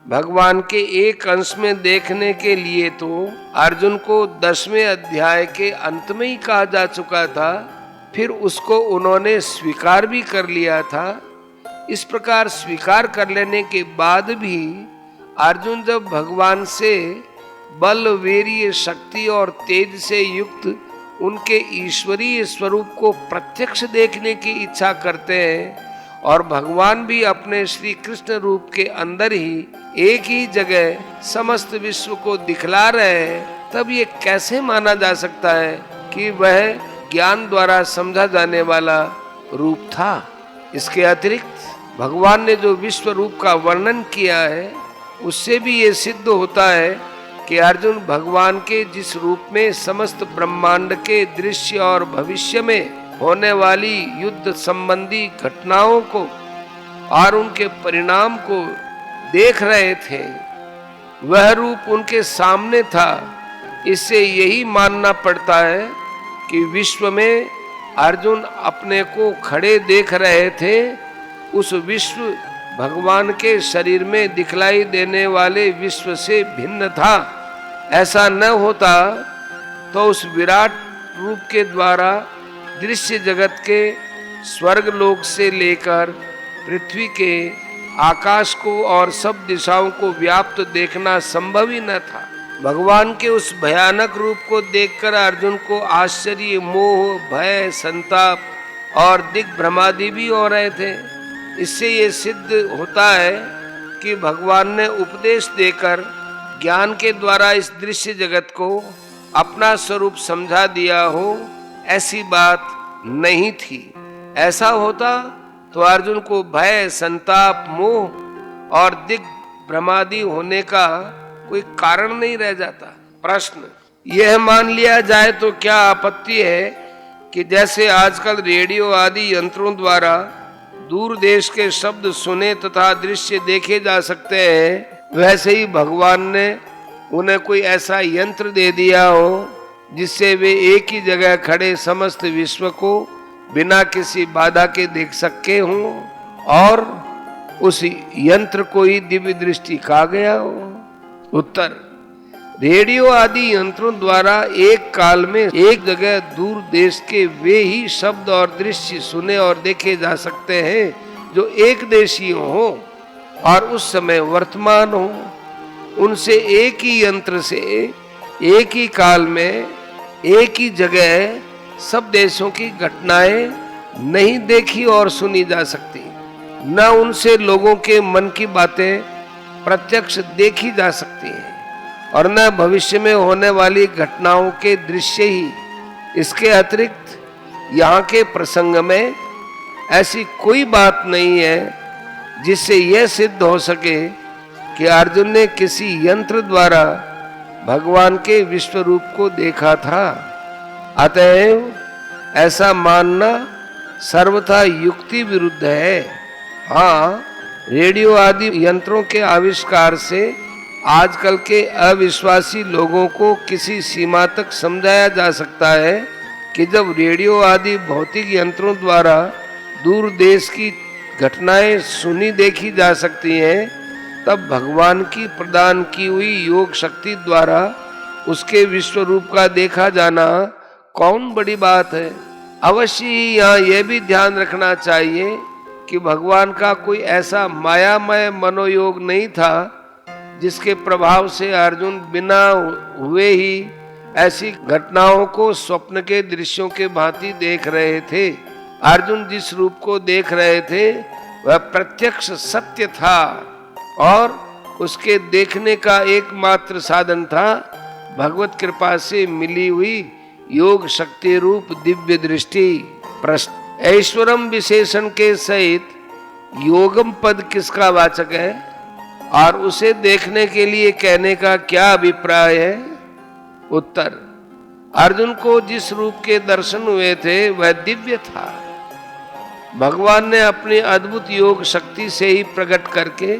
भगवान के एक अंश में देखने के लिए तो अर्जुन को 10वें अध्याय के अंत में ही कहा जा चुका था, फिर उसको उन्होंने स्वीकार भी कर लिया था। इस प्रकार स्वीकार कर लेने के बाद भी अर्जुन जब भगवान से बल, वीर्य, शक्ति और तेज से युक्त उनके ईश्वरीय स्वरूप को प्रत्यक्ष देखने की इच्छा करते हैं और भगवान भी अपने श्री कृष्ण रूप के अंदर ही एक ही जगह समस्त विश्व को दिखला रहे हैं, तब ये कैसे माना जा सकता है कि वह ज्ञान द्वारा समझा जाने वाला रूप था। इसके अतिरिक्त भगवान ने जो विश्व रूप का वर्णन किया है उससे भी ये सिद्ध होता है कि अर्जुन भगवान के जिस रूप में समस्त ब्रह्मांड के दृश्य और भविष्य में होने वाली युद्ध संबंधी घटनाओं को और उनके परिणाम को देख रहे थे, वह रूप उनके सामने था। इससे यही मानना पड़ता है कि विश्व में अर्जुन अपने को खड़े देख रहे थे, उस विश्व भगवान के शरीर में दिखलाई देने वाले विश्व से भिन्न था। ऐसा न होता तो उस विराट रूप के द्वारा दृश्य जगत के स्वर्ग लोक से लेकर पृथ्वी के आकाश को और सब दिशाओं को व्याप्त देखना संभव ही न था। भगवान के उस भयानक रूप को देखकर अर्जुन को आश्चर्य, मोह, भय, संताप और दिग्भ्रमादि भी हो रहे थे। इससे ये सिद्ध होता है कि भगवान ने उपदेश देकर ज्ञान के द्वारा इस दृश्य जगत को अपना स्वरूप समझा दिया हो, ऐसी बात नहीं थी। ऐसा होता तो अर्जुन को भय, संताप, मोह और दिग्भ्रमादि होने का कोई कारण नहीं रह जाता। प्रश्न यह मान लिया जाए तो क्या आपत्ति है कि जैसे आजकल रेडियो आदि यंत्रों द्वारा दूर देश के शब्द सुने तथा दृश्य देखे जा सकते हैं, वैसे ही भगवान ने उन्हें कोई ऐसा यंत्र दे दिया हो जिससे वे एक ही जगह खड़े समस्त विश्व को बिना किसी बाधा के देख सके हों और उस यंत्र को ही दिव्य दृष्टि कहा गया हो। उत्तर रेडियो आदि यंत्रों द्वारा एक काल में एक जगह दूर देश के वे ही शब्द और दृश्य सुने और देखे जा सकते हैं जो एक देशी हो और उस समय वर्तमान हो। उनसे एक ही यंत्र से एक ही काल में एक ही जगह सब देशों की घटनाएं नहीं देखी और सुनी जा सकती, न उनसे लोगों के मन की बातें प्रत्यक्ष देखी जा सकती हैं और न भविष्य में होने वाली घटनाओं के दृश्य ही। इसके अतिरिक्त यहाँ के प्रसंग में ऐसी कोई बात नहीं है जिससे यह सिद्ध हो सके कि अर्जुन ने किसी यंत्र द्वारा भगवान के विश्व रूप को देखा था। अतएव ऐसा मानना सर्वथा युक्ति विरुद्ध है। हाँ, रेडियो आदि यंत्रों के आविष्कार से आजकल के अविश्वासी लोगों को किसी सीमा तक समझाया जा सकता है कि जब रेडियो आदि भौतिक यंत्रों द्वारा दूर देश की घटनाएं सुनी देखी जा सकती हैं, तब भगवान की प्रदान की हुई योग शक्ति द्वारा उसके विश्व रूप का देखा जाना कौन बड़ी बात है। अवश्य ही यहाँ यह भी ध्यान रखना चाहिए कि भगवान का कोई ऐसा मायामय मनोयोग नहीं था जिसके प्रभाव से अर्जुन बिना हुए ही ऐसी घटनाओं को स्वप्न के दृश्यों के भांति देख रहे थे। अर्जुन जिस रूप को देख रहे थे वह प्रत्यक्ष सत्य था और उसके देखने का एकमात्र साधन था भगवत कृपा से मिली हुई योग शक्ति रूप दिव्य दृष्टि। प्रश्न ऐश्वरम विशेषण के सहित योगम पद किसका वाचक है और उसे देखने के लिए कहने का क्या अभिप्राय है? उत्तर अर्जुन को जिस रूप के दर्शन हुए थे वह दिव्य था। भगवान ने अपनी अद्भुत योग शक्ति से ही प्रकट करके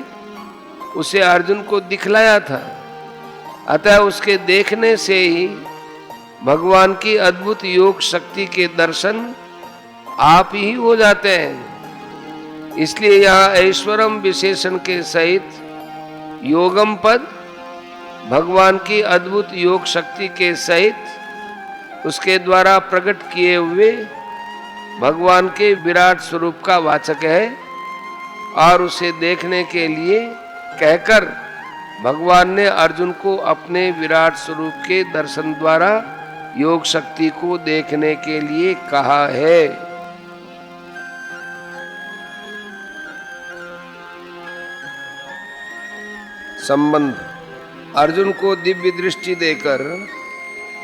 उसे अर्जुन को दिखलाया था। अतः उसके देखने से ही भगवान की अद्भुत योग शक्ति के दर्शन आप ही हो जाते हैं। इसलिए यहाँ ऐश्वरम विशेषण के सहित योगम पद भगवान की अद्भुत योग शक्ति के सहित उसके द्वारा प्रकट किए हुए भगवान के विराट स्वरूप का वाचक है और उसे देखने के लिए कहकर भगवान ने अर्जुन को अपने विराट स्वरूप के दर्शन द्वारा योग शक्ति को देखने के लिए कहा है। संबंध: अर्जुन को दिव्य दृष्टि देकर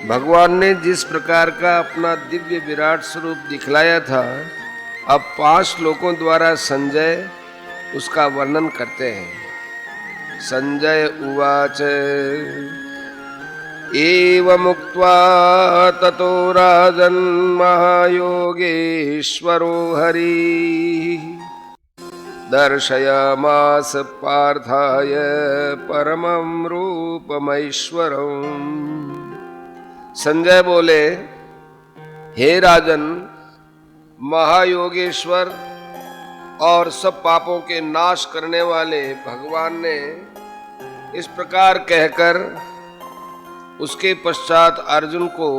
भगवान ने जिस प्रकार का अपना दिव्य विराट स्वरूप दिखलाया था, अब 5 श्लोकों द्वारा संजय उसका वर्णन करते हैं। संजय उवाच एवमुक्त्वा ततो राजन् महायोगेश्वरो हरिः दर्शयामास पार्थाय परमं रूपमैश्वरम्। संजय बोले, हे राजन, महायोगेश्वर और सब पापों के नाश करने वाले भगवान ने इस प्रकार कहकर उसके पश्चात अर्जुन को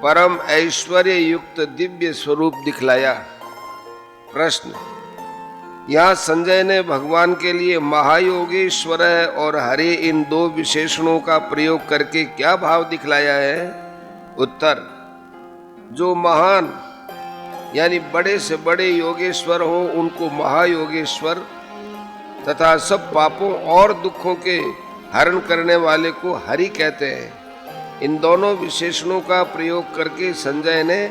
परम ऐश्वर्य युक्त दिव्य स्वरूप दिखलाया। प्रश्न: यहाँ संजय ने भगवान के लिए महायोगेश्वर और हरि इन 2 विशेषणों का प्रयोग करके क्या भाव दिखलाया है? उत्तर: जो महान यानी बड़े से बड़े योगेश्वर हो उनको महायोगेश्वर तथा सब पापों और दुखों के हरण करने वाले को हरि कहते हैं। इन दोनों विशेषणों का प्रयोग करके संजय ने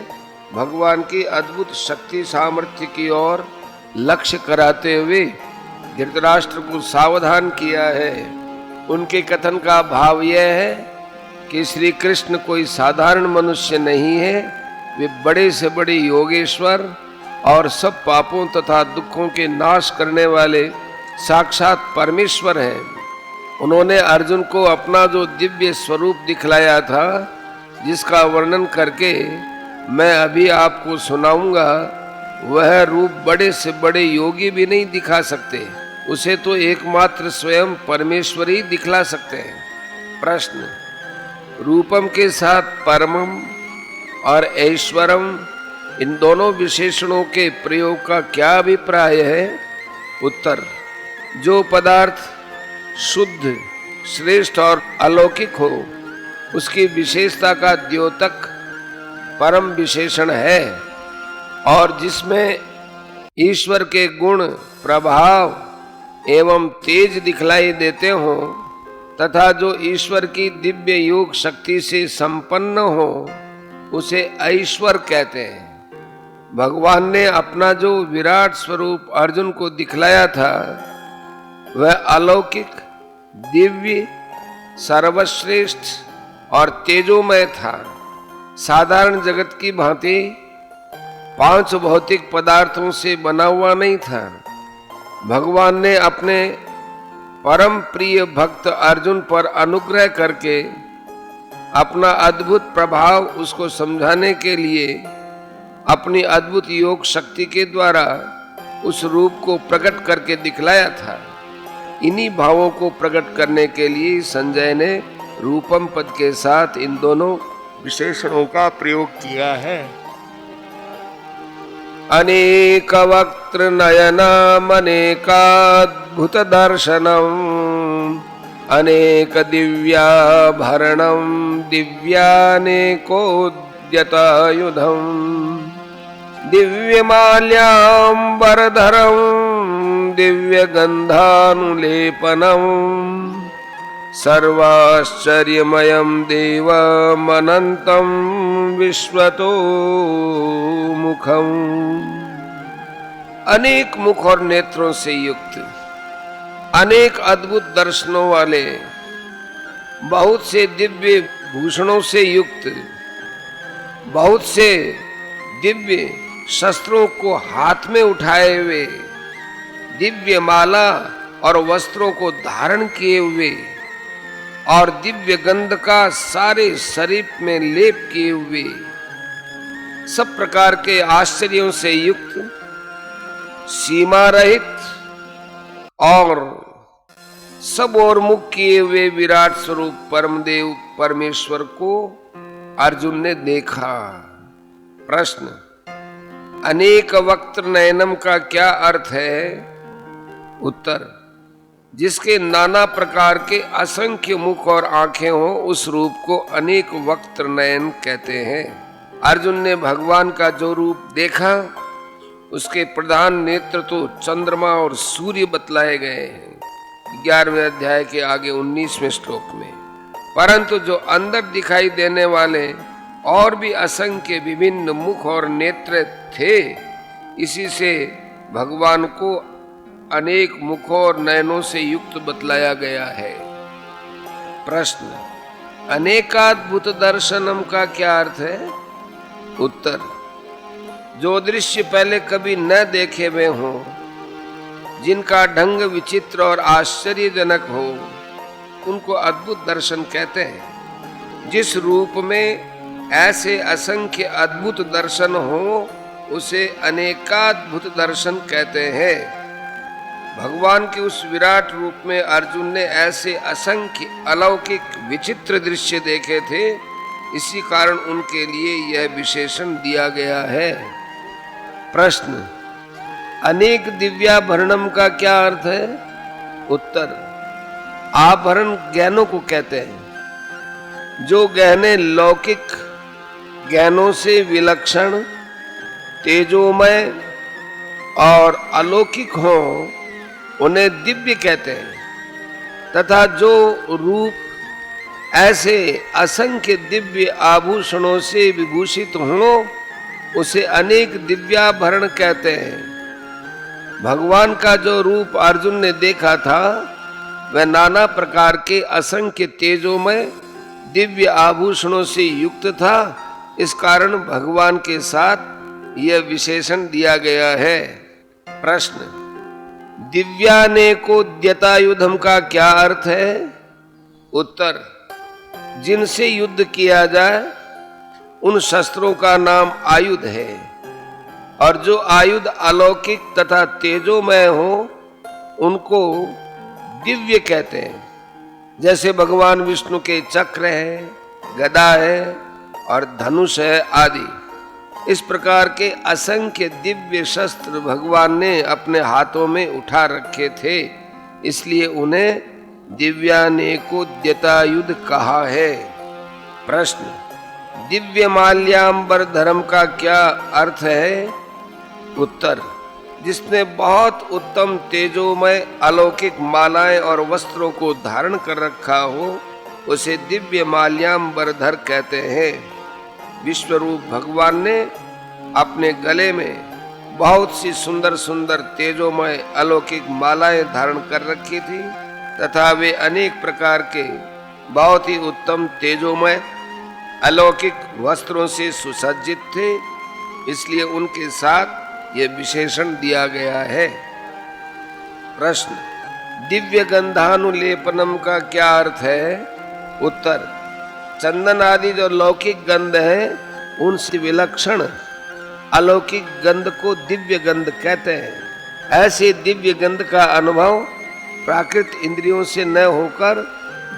भगवान की अद्भुत शक्ति सामर्थ्य की ओर लक्ष्य कराते हुए धृतराष्ट्र को सावधान किया है। उनके कथन का भाव यह है कि श्री कृष्ण कोई साधारण मनुष्य नहीं है, वे बड़े से बड़े योगेश्वर और सब पापों तथा दुखों के नाश करने वाले साक्षात परमेश्वर हैं। उन्होंने अर्जुन को अपना जो दिव्य स्वरूप दिखलाया था, जिसका वर्णन करके मैं अभी आपको सुनाऊंगा, वह रूप बड़े से बड़े योगी भी नहीं दिखा सकते, उसे तो एकमात्र स्वयं परमेश्वर ही दिखला सकते हैं। प्रश्न: रूपम के साथ परमम और ऐश्वरम इन दोनों विशेषणों के प्रयोग का क्या अभिप्राय है? उत्तर: जो पदार्थ शुद्ध, श्रेष्ठ और अलौकिक हो, उसकी विशेषता का द्योतक परम विशेषण है और जिसमें ईश्वर के गुण, प्रभाव एवं तेज दिखलाई देते हो तथा जो ईश्वर की दिव्य योग शक्ति से संपन्न हो, उसे ऐश्वर कहते हैं। भगवान ने अपना जो विराट स्वरूप अर्जुन को दिखलाया था, वह अलौकिक, दिव्य, सर्वश्रेष्ठ और तेजोमय था। साधारण जगत की भांति 5 भौतिक पदार्थों से बना हुआ नहीं था। भगवान ने अपने परम प्रिय भक्त अर्जुन पर अनुग्रह करके अपना अद्भुत प्रभाव उसको समझाने के लिए अपनी अद्भुत योग शक्ति के द्वारा उस रूप को प्रकट करके दिखलाया था। इन्हीं भावों को प्रकट करने के लिए संजय ने रूपम पद के साथ इन दोनों विशेषणों का प्रयोग किया है। अनेक वक्त्र नयनम अनेकाद्भुत दर्शनम अनेक दिव्याभरणम दिव्यानेकोद्यतायुधम दिव्यमाल्याम्बरधरम दिव्यगन्धानुलेपनम् सर्वाश्चर्यमयं देवमनन्तं विश्वतोमुखम्। अनेक मुख और नेत्रों से युक्त, अनेक अद्भुत दर्शनों वाले, बहुत से दिव्य भूषणों से युक्त, बहुत से दिव्य शस्त्रों को हाथ में उठाए हुए, दिव्य माला और वस्त्रों को धारण किए हुए और दिव्य गंध का सारे शरीर में लेप किए हुए, सब प्रकार के आश्चर्यों से युक्त सीमा रहित और सब ओर मुख किए हुए विराट स्वरूप परमदेव परमेश्वर को अर्जुन ने देखा। प्रश्न, अनेक वक्त्र नयनम का क्या अर्थ है? उत्तर, जिसके नाना प्रकार के असंख्य मुख और आंखें हो उस रूप को अनेक वक्त्र नयन कहते हैं। अर्जुन ने भगवान का जो रूप देखा उसके प्रधान नेत्र तो चंद्रमा और सूर्य बतलाए गए हैं 11वें अध्याय के आगे 19वें श्लोक में। परंतु जो अंदर दिखाई देने वाले और भी असंख्य विभिन्न मुख और नेत्र थे, इसी से भगवान को अनेक मुखों और नयनों से युक्त बतलाया गया है। प्रश्न, अनेकाद्भुत दर्शनम का क्या अर्थ है? उत्तर, जो दृश्य पहले कभी न देखे हुए हों, जिनका ढंग विचित्र और आश्चर्यजनक हो, उनको अद्भुत दर्शन कहते हैं। जिस रूप में ऐसे असंख्य अद्भुत दर्शन हो उसे अनेकाद्भुत दर्शन कहते हैं। भगवान के उस विराट रूप में अर्जुन ने ऐसे असंख्य अलौकिक विचित्र दृश्य देखे थे, इसी कारण उनके लिए यह विशेषण दिया गया है। प्रश्न, अनेक दिव्याभरणम का क्या अर्थ है? उत्तर, आभरण गहनों को कहते हैं। जो गहने लौकिक गहनों से विलक्षण, तेजोमय और अलौकिक हों उन्हें दिव्य कहते हैं, तथा जो रूप ऐसे असंख्य दिव्य आभूषणों से विभूषित हों उसे अनेक दिव्याभरण कहते हैं। भगवान का जो रूप अर्जुन ने देखा था वह नाना प्रकार के असंख्य तेजोमय दिव्य आभूषणों से युक्त था, इस कारण भगवान के साथ यह विशेषण दिया गया है। प्रश्न, दिव्यानेकोद्यतायुधम का क्या अर्थ है? उत्तर, जिनसे युद्ध किया जाए उन शस्त्रों का नाम आयुध है, और जो आयुध अलौकिक तथा तेजोमय हो उनको दिव्य कहते हैं। जैसे भगवान विष्णु के चक्र है, गदा है और धनुष है आदि। इस प्रकार के असंख्य दिव्य शस्त्र भगवान ने अपने हाथों में उठा रखे थे, इसलिए उन्हें दिव्यानेकोद्यतायुध कहा है। प्रश्न, दिव्य माल्याम्बर धर्म का क्या अर्थ है? उत्तर, जिसने बहुत उत्तम तेजोमय अलौकिक मालाएं और वस्त्रों को धारण कर रखा हो उसे दिव्य माल्याम्बरधर कहते हैं। विश्वरूप भगवान ने अपने गले में बहुत सी सुंदर सुंदर तेजोमय अलौकिक मालाएं धारण कर रखी थी, तथा वे अनेक प्रकार के बहुत ही उत्तम तेजोमय अलौकिक वस्त्रों से सुसज्जित थे, इसलिए उनके साथ यह विशेषण दिया गया है। प्रश्न, दिव्य गंधानुलेपनम का क्या अर्थ है? उत्तर, चंदन आदि जो लौकिक गंध है उनसे विलक्षण अलौकिक गंध को दिव्य गंध कहते हैं। ऐसे दिव्य गंध का अनुभव प्राकृत इंद्रियों से न होकर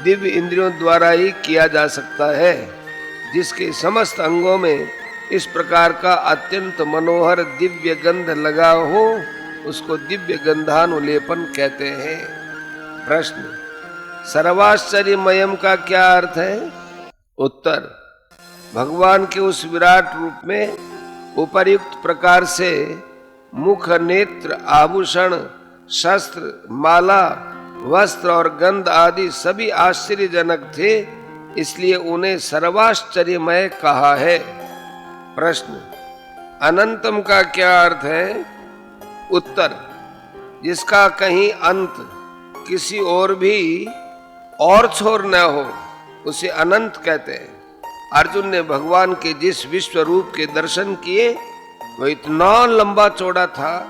दिव्य इंद्रियों द्वारा ही किया जा सकता है। जिसके समस्त अंगों में इस प्रकार का अत्यंत मनोहर दिव्य गंध लगा हो उसको दिव्य गंधानुलेपन कहते हैं। प्रश्न, सर्वाश्चर्यमयम का क्या अर्थ है? उत्तर, भगवान के उस विराट रूप में उपर्युक्त प्रकार से मुख, नेत्र, आभूषण, शस्त्र, माला, वस्त्र और गंध आदि सभी आश्चर्यजनक थे, इसलिए उन्हें सर्वाश्चर्यमय कहा है। प्रश्न, अनंतम का क्या अर्थ है? उत्तर, जिसका कहीं अंत किसी और भी और छोर न हो उसे अनंत कहते हैं। अर्जुन ने भगवान के जिस विश्व रूप के दर्शन किए वह इतना लंबा चौड़ा था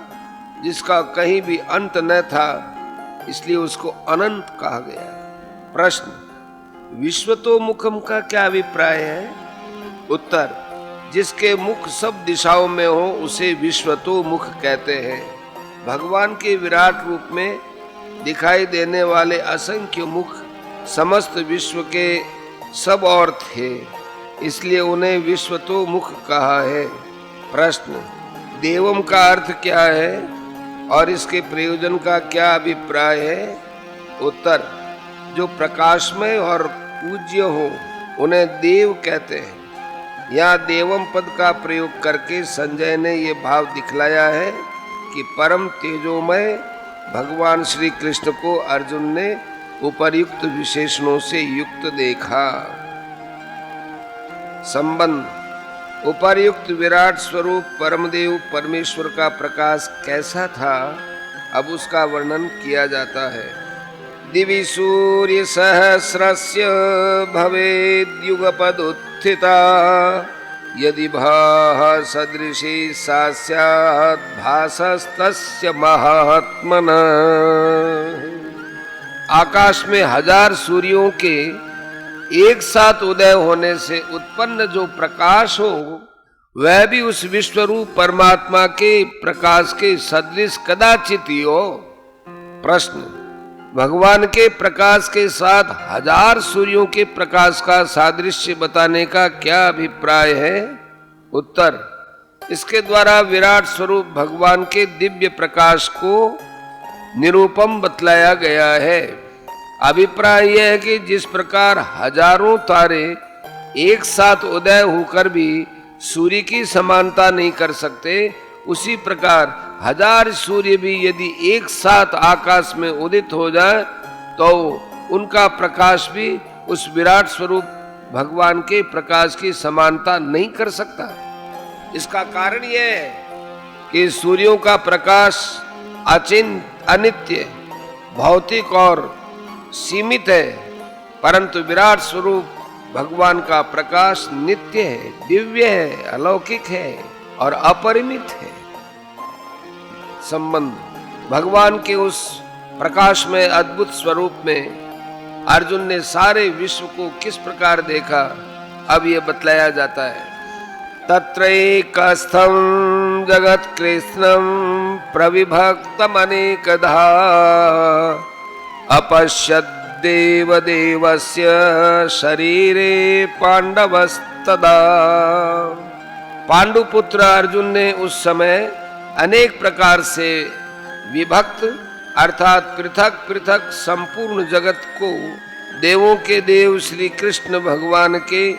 जिसका कहीं भी अंत न था, इसलिए उसको अनंत कहा गया। प्रश्न, विश्वतोमुखम का क्या अभिप्राय है? उत्तर, जिसके मुख सब दिशाओं में हो उसे विश्वतोमुख कहते हैं। भगवान के विराट रूप में दिखाई देने वाले असंख्य मुख समस्त विश्व के सब और थे, इसलिए उन्हें विश्वतो मुख कहा है। प्रश्न, देवम का अर्थ क्या है और इसके प्रयोजन का क्या अभिप्राय है? उत्तर, जो प्रकाशमय और पूज्य हो उन्हें देव कहते हैं। यहाँ देवम पद का प्रयोग करके संजय ने ये भाव दिखलाया है कि परम तेजोमय भगवान श्री कृष्ण को अर्जुन ने उपर्युक्त विशेषणों से युक्त देखा। संबंध, उपर्युक्त विराट स्वरूप परमदेव परमेश्वर का प्रकाश कैसा था, अब उसका वर्णन किया जाता है। दिवि सूर्य सहस्रस्य भवेद्युगपद उत्थिता, यदि भाः सदृशी सा स्यात् भासस्तस्य महात्मनः। आकाश में 1000 सूर्यों के एक साथ उदय होने से उत्पन्न जो प्रकाश हो, वह भी उस विश्वरूप परमात्मा के प्रकाश के सदृश कदाचित ही हो। प्रश्न, भगवान के प्रकाश के साथ 1000 सूर्यों के प्रकाश का सादृश्य बताने का क्या अभिप्राय है? उत्तर, इसके द्वारा विराट स्वरूप भगवान के दिव्य प्रकाश को निरूपम बतलाया गया है। अभिप्राय यह है कि जिस प्रकार हजारों तारे एक साथ उदय होकर भी सूर्य की समानता नहीं कर सकते, उसी प्रकार 1000 सूर्य भी यदि एक साथ आकाश में उदित हो जाए तो उनका प्रकाश भी उस विराट स्वरूप भगवान के प्रकाश की समानता नहीं कर सकता। इसका कारण यह है कि सूर्यों का प्रकाश अचिंत्य, अनित्य, भौतिक और सीमित है, परंतु विराट स्वरूप भगवान का प्रकाश नित्य है, दिव्य है, अलौकिक है और अपरिमित है। संबंध, भगवान के उस प्रकाश में अद्भुत स्वरूप में अर्जुन ने सारे विश्व को किस प्रकार देखा, अब यह बतलाया जाता है। तत्रैकस्थं जगत् कृष्णं प्रविभक्तम् अनेकधा, अपश्यद् देवदेवस्य शरीरे पांडवस्तदा। पांडुपुत्र अर्जुन ने उस समय अनेक प्रकार से विभक्त अर्थात पृथक पृथक संपूर्ण जगत को देवों के देव श्री कृष्ण भगवान के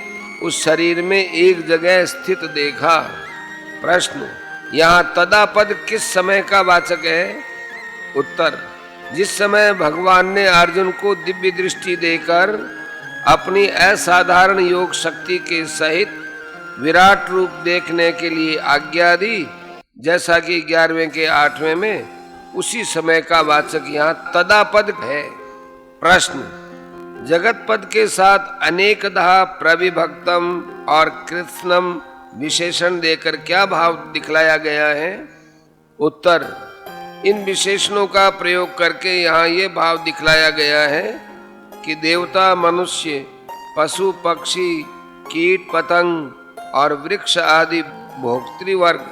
उस शरीर में एक जगह स्थित देखा। प्रश्न, यहाँ तदा पद किस समय का वाचक है? उत्तर, जिस समय भगवान ने अर्जुन को दिव्य दृष्टि देकर अपनी असाधारण योग शक्ति के सहित विराट रूप देखने के लिए आज्ञा दी, जैसा कि 11वें के 8वें में, उसी समय का वाचक यहाँ तदा पद है। प्रश्न, जगत पद के साथ अनेकधा प्रविभक्तम और कृष्णम विशेषण देकर क्या भाव दिखलाया गया है? उत्तर, इन विशेषणों का प्रयोग करके यहाँ ये भाव दिखलाया गया है कि देवता, मनुष्य, पशु, पक्षी, कीट, पतंग और वृक्ष आदि भोक्तृवर्ग,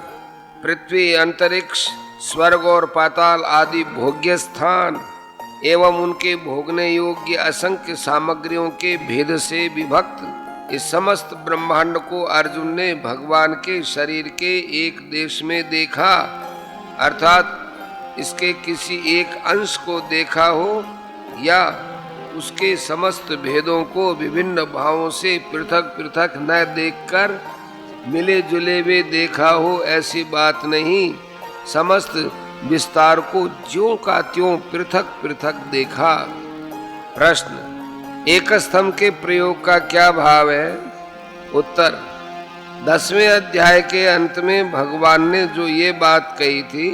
पृथ्वी, अंतरिक्ष, स्वर्ग और पाताल आदि भोग्य स्थान एवं उनके भोगने योग्य असंख्य सामग्रियों के भेद से विभक्त इस समस्त ब्रह्मांड को अर्जुन ने भगवान के शरीर के एक देश में देखा, अर्थात इसके किसी एक अंश को देखा हो या उसके समस्त भेदों को विभिन्न भावों से पृथक पृथक न देखकर मिले जुले हुए देखा हो, ऐसी बात नहीं। समस्त विस्तार को ज्यों का त्यों पृथक पृथक देखा। प्रश्न, एक स्तंभ के प्रयोग का क्या भाव है? उत्तर, 10वें अध्याय के अंत में भगवान ने जो ये बात कही थी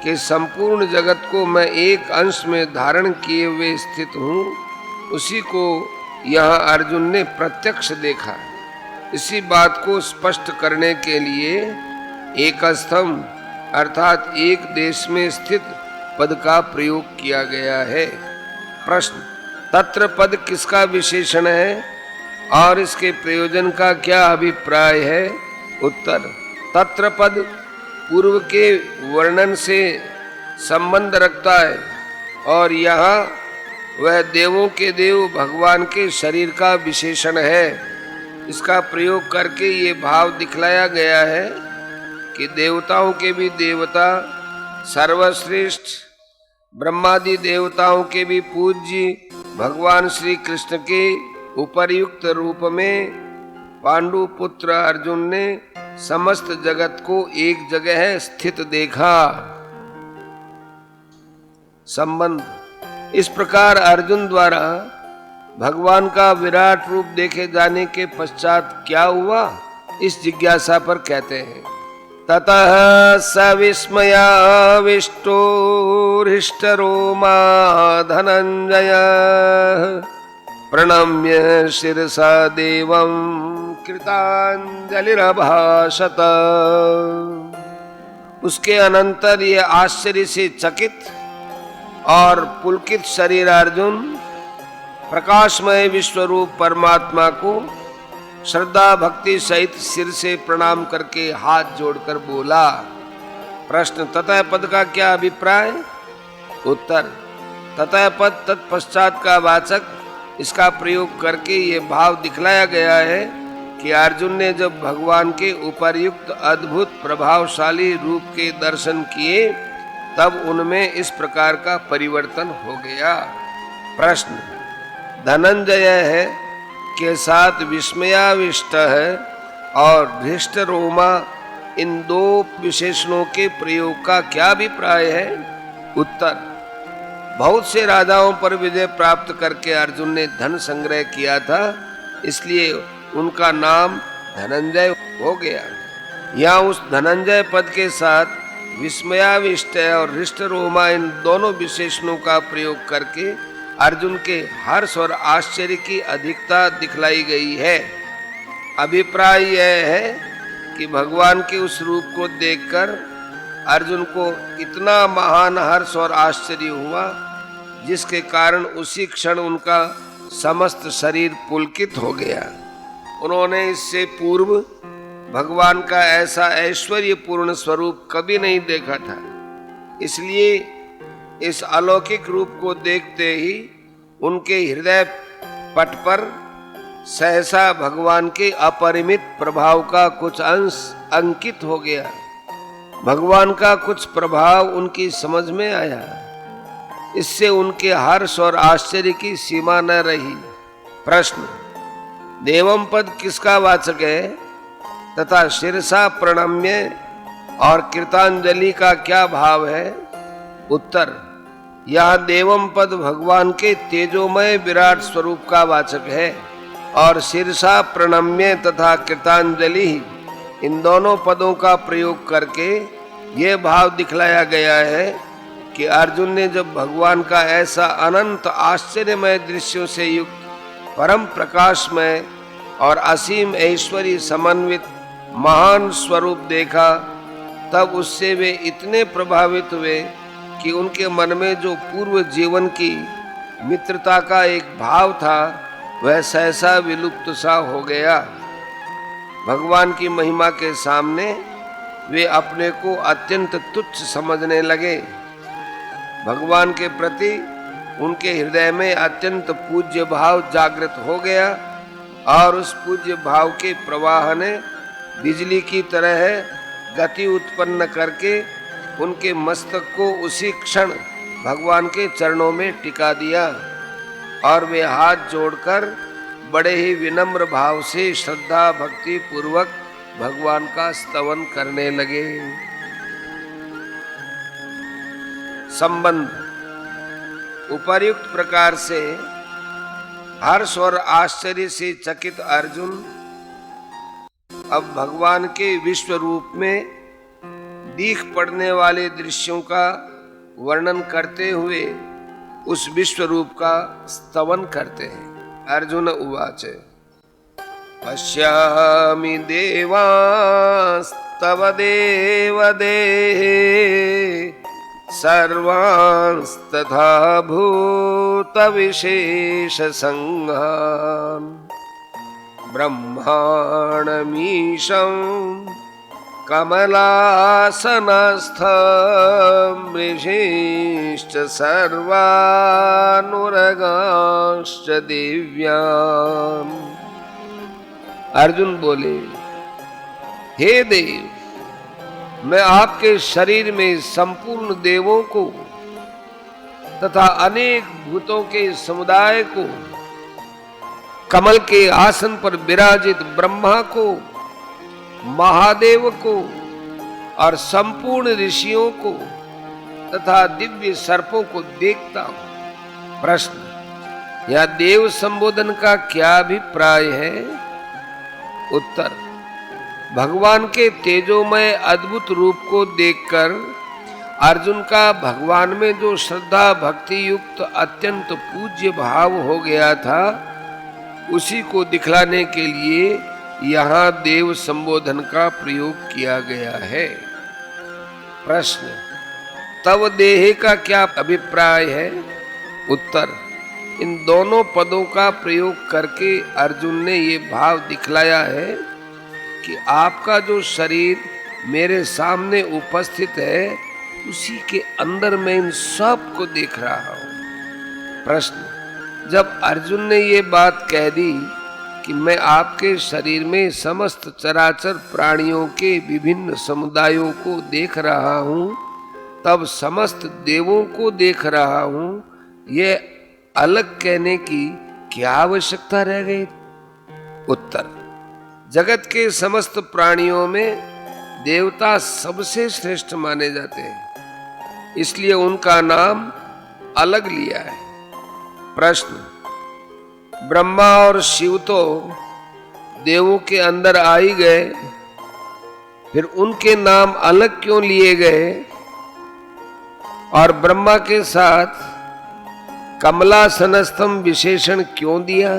कि संपूर्ण जगत को मैं एक अंश में धारण किए हुए स्थित हूँ, उसी को यहाँ अर्जुन ने प्रत्यक्ष देखा। इसी बात को स्पष्ट करने के लिए एक स्तंभ अर्थात एक देश में स्थित पद का प्रयोग किया गया है। प्रश्न, तत्र पद किसका विशेषण है और इसके प्रयोजन का क्या अभिप्राय है? उत्तर, तत्र पद पूर्व के वर्णन से संबंध रखता है और यहाँ वह देवों के देव भगवान के शरीर का विशेषण है। इसका प्रयोग करके ये भाव दिखलाया गया है कि देवताओं के भी देवता, सर्वश्रेष्ठ ब्रह्मादि देवताओं के भी पूज्य भगवान श्री कृष्ण के उपर्युक्त रूप में पांडु पुत्र अर्जुन ने समस्त जगत को एक जगह स्थित देखा। संबंध। इस प्रकार अर्जुन द्वारा भगवान का विराट रूप देखे जाने के पश्चात क्या हुआ, इस जिज्ञासा पर कहते हैं, ततः स विस्मयाविष्टो हृष्टरोमा धनंजय प्रणम्य शिरसा देवं कृतांजलिरभाषत। उसके अनंतर ये आश्चर्य से चकित और पुलकित शरीर अर्जुन प्रकाशमय विश्वरूप परमात्मा को श्रद्धा भक्ति सहित सिर से प्रणाम करके हाथ जोड़कर बोला। प्रश्न, ततः पद का क्या अभिप्राय? उत्तर, ततः पद तत्पश्चात का वाचक। इसका प्रयोग करके ये भाव दिखलाया गया है कि अर्जुन ने जब भगवान के उपर्युक्त अद्भुत प्रभावशाली रूप के दर्शन किए तब उनमें इस प्रकार का परिवर्तन हो गया। प्रश्न, धनंजय है के साथ विस्मयाविष्ट है और धृष्ट रोमा, इन दो विशेषणों के प्रयोग का क्या अभिप्राय है? उत्तर, बहुत से राजाओं पर विजय प्राप्त करके अर्जुन ने धन संग्रह किया था, इसलिए उनका नाम धनंजय हो गया। यहाँ उस धनंजय पद के साथ विस्मयाविष्ट और हृष्ट रोमा, इन दोनों विशेषणों का प्रयोग करके अर्जुन के हर्ष और आश्चर्य की अधिकता दिखलाई गई है। अभिप्राय यह है कि भगवान के उस रूप को देखकर अर्जुन को इतना महान हर्ष और आश्चर्य हुआ जिसके कारण उसी क्षण उनका समस्त शरीर पुलकित हो गया। उन्होंने इससे पूर्व भगवान का ऐसा ऐश्वर्यपूर्ण स्वरूप कभी नहीं देखा था, इसलिए इस अलौकिक रूप को देखते ही उनके हृदय पट पर सहसा भगवान के अपरिमित प्रभाव का कुछ अंश अंकित हो गया। भगवान का कुछ प्रभाव उनकी समझ में आया, इससे उनके हर्ष और आश्चर्य की सीमा न रही। प्रश्न, देवम पद किसका वाचक है तथा शिरसा प्रणम्य और कृतांजलि का क्या भाव है? उत्तर, यह देवम पद भगवान के तेजोमय विराट स्वरूप का वाचक है और शिरसा प्रणम्य तथा कृतांजलि, इन दोनों पदों का प्रयोग करके ये भाव दिखलाया गया है कि अर्जुन ने जब भगवान का ऐसा अनंत आश्चर्यमय दृश्यों से युक्त परम प्रकाशमय और असीम ऐश्वर्य समन्वित महान स्वरूप देखा, तब उससे वे इतने प्रभावित हुए कि उनके मन में जो पूर्व जीवन की मित्रता का एक भाव था वह सहसा विलुप्त सा हो गया। भगवान की महिमा के सामने वे अपने को अत्यंत तुच्छ समझने लगे। भगवान के प्रति उनके हृदय में अत्यंत पूज्य भाव जागृत हो गया और उस पूज्य भाव के प्रवाह ने बिजली की तरह गति उत्पन्न करके उनके मस्तक को उसी क्षण भगवान के चरणों में टिका दिया और वे हाथ जोड़कर बड़े ही विनम्र भाव से श्रद्धा भक्ति पूर्वक भगवान का स्तवन करने लगे। संबंध। उपर्युक्त प्रकार से हर्ष और आश्चर्य से चकित अर्जुन अब भगवान के विश्व रूप में दीख पड़ने वाले दृश्यों का वर्णन करते हुए उस विश्व रूप का स्तवन करते हैं। अर्जुन उवाच पश्यामि देवास्तव देवदेहे सर्वांस्तथा भूतविशेषसङ्घान् ब्रह्माणमीशं कमलासनस्थं ऋषीश्च सर्वानुरगांश्च दिव्यान्। अर्जुन बोले, हे देव, मैं आपके शरीर में संपूर्ण देवों को तथा अनेक भूतों के समुदाय को, कमल के आसन पर विराजित ब्रह्मा को, महादेव को और संपूर्ण ऋषियों को तथा दिव्य सर्पों को देखता हूं। प्रश्न, यह देव संबोधन का क्या अभिप्राय है? उत्तर, भगवान के तेजोमय अद्भुत रूप को देखकर अर्जुन का भगवान में जो श्रद्धा भक्ति युक्त अत्यंत पूज्य भाव हो गया था, उसी को दिखलाने के लिए यहाँ देव संबोधन का प्रयोग किया गया है। प्रश्न, तव देह का क्या अभिप्राय है? उत्तर, इन दोनों पदों का प्रयोग करके अर्जुन ने ये भाव दिखलाया है कि आपका जो शरीर मेरे सामने उपस्थित है, उसी के अंदर मैं इन सब को देख रहा हूं। प्रश्न, जब अर्जुन ने ये बात कह दी कि मैं आपके शरीर में समस्त चराचर प्राणियों के विभिन्न समुदायों को देख रहा हूं, तब समस्त देवों को देख रहा हूं, ये अलग कहने की क्या आवश्यकता रह गई? उत्तर, जगत के समस्त प्राणियों में देवता सबसे श्रेष्ठ माने जाते हैं, इसलिए उनका नाम अलग लिया है। प्रश्न, ब्रह्मा और शिव तो देवों के अंदर आ ही गए, फिर उनके नाम अलग क्यों लिए गए और ब्रह्मा के साथ कमलासनस्थम विशेषण क्यों दिया?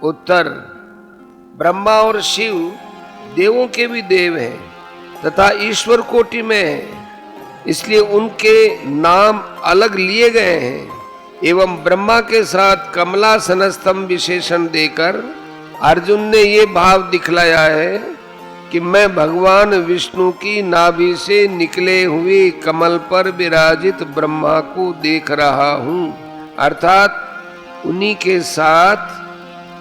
उत्तर, ब्रह्मा और शिव देवों के भी देव हैं तथा ईश्वर कोटि में हैं, इसलिए उनके नाम अलग लिए गए हैं। एवं ब्रह्मा के साथ कमलासनस्थम विशेषण देकर अर्जुन ने ये भाव दिखलाया है कि मैं भगवान विष्णु की नाभि से निकले हुए कमल पर विराजित ब्रह्मा को देख रहा हूं, अर्थात उन्हीं के साथ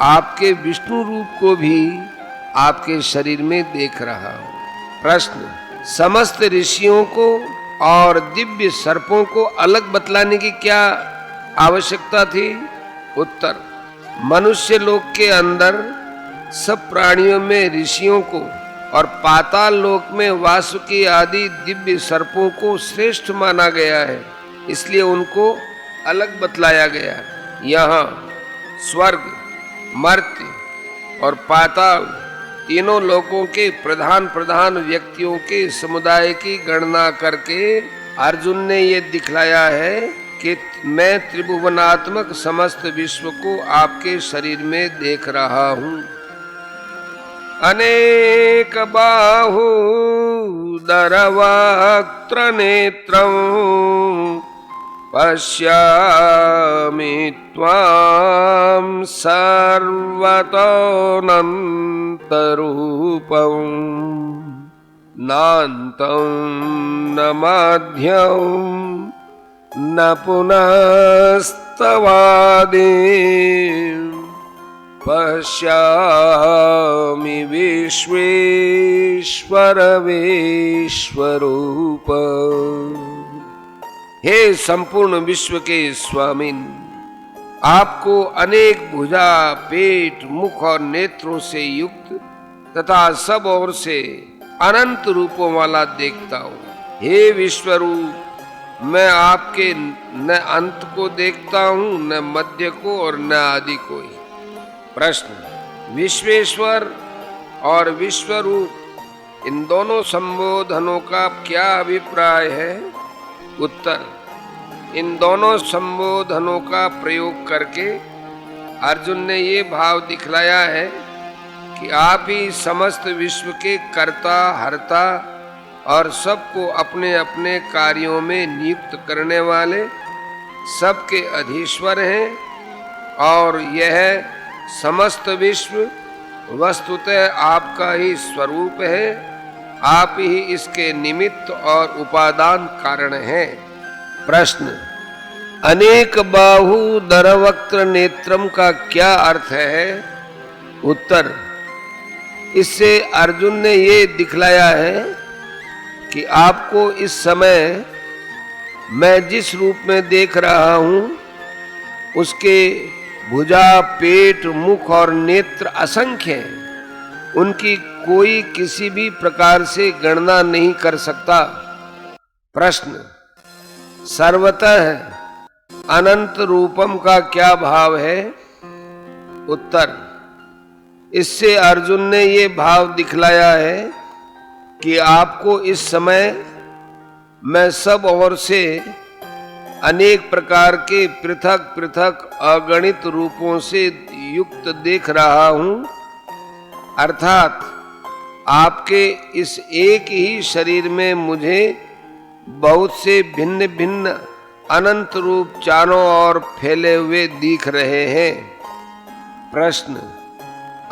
आपके विष्णु रूप को भी आपके शरीर में देख रहा हूं। प्रश्न, समस्त ऋषियों को और दिव्य सर्पों को अलग बतलाने की क्या आवश्यकता थी? उत्तर, मनुष्य लोक के अंदर सब प्राणियों में ऋषियों को और पाताल लोक में वासुकी आदि दिव्य सर्पों को श्रेष्ठ माना गया है, इसलिए उनको अलग बतलाया गया। यहाँ स्वर्ग, मर्त्य और पाताल तीनों लोकों के प्रधान प्रधान व्यक्तियों के समुदाय की गणना करके अर्जुन ने ये दिखलाया है कि मैं त्रिभुवनात्मक समस्त विश्व को आपके शरीर में देख रहा हूँ। अनेक बाहुदर वक्त्र नेत्रं पश्यामि त्वां सर्वतोऽनन्तरूपं नान्तं न मध्यं न पुनस्तवादिं पश्यामि विश्वेश्वर विश्वरूप। हे संपूर्ण विश्व के स्वामिन, आपको अनेक भुजा, पेट, मुख और नेत्रों से युक्त तथा सब ओर से अनंत रूपों वाला देखता हूँ। हे विश्वरूप, मैं आपके न अंत को देखता हूँ, न मध्य को और न आदि को ही। प्रश्न, विश्वेश्वर और विश्वरूप इन दोनों संबोधनों का क्या अभिप्राय है? उत्तर, इन दोनों संबोधनों का प्रयोग करके अर्जुन ने ये भाव दिखलाया है कि आप ही समस्त विश्व के कर्ता, हर्ता और सबको अपने अपने कार्यों में नियुक्त करने वाले सबके अधीश्वर हैं, और यह समस्त विश्व वस्तुतः आपका ही स्वरूप है। आप ही इसके निमित्त और उपादान कारण हैं। प्रश्न, अनेक बाहु दरवक्त्र नेत्रम का क्या अर्थ है? उत्तर, इससे अर्जुन ने ये दिखलाया है कि आपको इस समय मैं जिस रूप में देख रहा हूं उसके भुजा, पेट, मुख और नेत्र असंख्य हैं। उनकी कोई किसी भी प्रकार से गणना नहीं कर सकता। प्रश्न, सर्वतः अनंत रूपम का क्या भाव है? उत्तर, इससे अर्जुन ने ये भाव दिखलाया है कि आपको इस समय मैं सब ओर से अनेक प्रकार के पृथक पृथक अगणित रूपों से युक्त देख रहा हूं, अर्थात आपके इस एक ही शरीर में मुझे बहुत से भिन्न भिन्न अनंत रूप चारों ओर फैले हुए दिख रहे हैं। प्रश्न,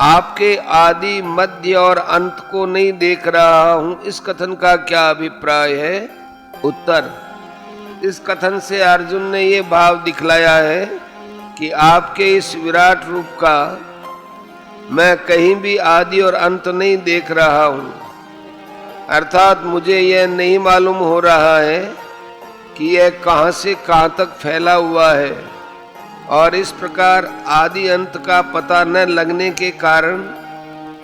आपके आदि, मध्य और अंत को नहीं देख रहा हूं, इस कथन का क्या अभिप्राय है? उत्तर, इस कथन से अर्जुन ने ये भाव दिखलाया है कि आपके इस विराट रूप का मैं कहीं भी आदि और अंत नहीं देख रहा हूं, अर्थात मुझे यह नहीं मालूम हो रहा है कि यह कहां से कहां तक फैला हुआ है, और इस प्रकार आदि अंत का पता न लगने के कारण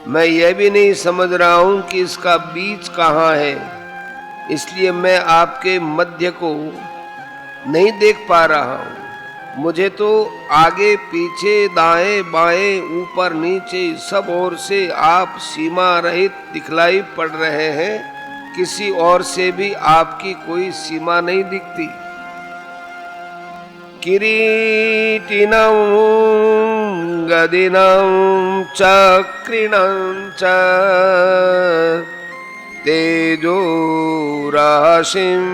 मैं यह भी नहीं समझ रहा हूं कि इसका बीच कहां है। इसलिए मैं आपके मध्य को नहीं देख पा रहा हूं। मुझे तो आगे पीछे, दाएं बाएं, ऊपर नीचे सब ओर से आप सीमा रहित दिखलाई पड़ रहे हैं। किसी और से भी आपकी कोई सीमा नहीं दिखती। किरीटिनं गदिनं चक्रिणं च तेजो राशिं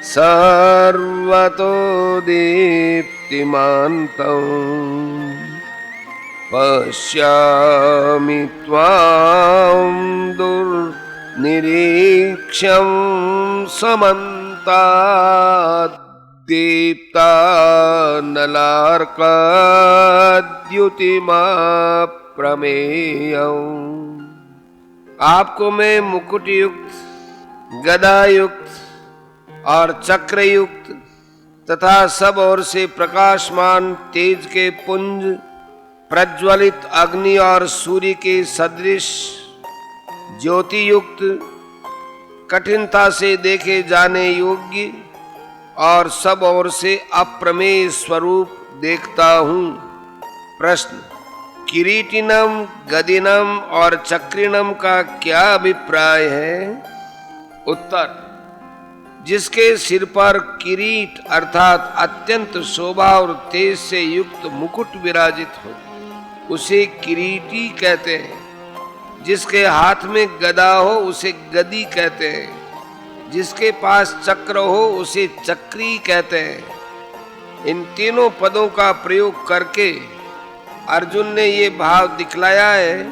सर्वतो दीप्तिमान्तं पश्यामि त्वां दुर्निरीक्ष्यं समन्तात् दीप्तानलार्कद्युतिमप्रमेयम्। आपको मैं मुकुट युक्त, गदा युक्त और चक्र युक्त तथा सब ओर से प्रकाशमान तेज के पुंज, प्रज्वलित अग्नि और सूर्य के सदृश ज्योति युक्त, कठिनता से देखे जाने योग्य और सब ओर से अप्रमेय स्वरूप देखता हूं। प्रश्न, किरीटिनम, गदिनम और चक्रिणम का क्या अभिप्राय है? उत्तर, जिसके सिर पर किरीट अर्थात अत्यंत शोभा और तेज से युक्त मुकुट विराजित हो उसे किरीटी कहते हैं। जिसके हाथ में गदा हो उसे गदी कहते हैं। जिसके पास चक्र हो उसे चक्री कहते हैं। इन तीनों पदों का प्रयोग करके अर्जुन ने ये भाव दिखलाया है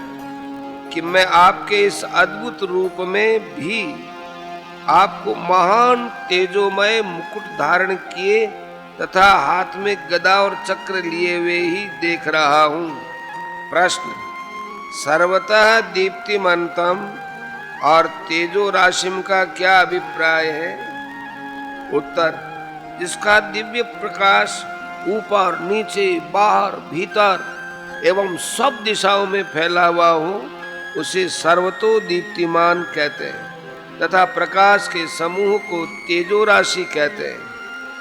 कि मैं आपके इस अद्भुत रूप में भी आपको महान तेजोमय मुकुट धारण किए तथा हाथ में गदा और चक्र लिए हुए ही देख रहा हूं। प्रश्न, सर्वतः दीप्तिमंतम और तेजो राशिम का क्या अभिप्राय है? उत्तर, जिसका दिव्य प्रकाश ऊपर, नीचे, बाहर, भीतर एवं सब दिशाओं में फैला हुआ हो उसे सर्वतो दीप्तिमान कहते हैं तथा प्रकाश के समूह को तेजो राशि कहते हैं।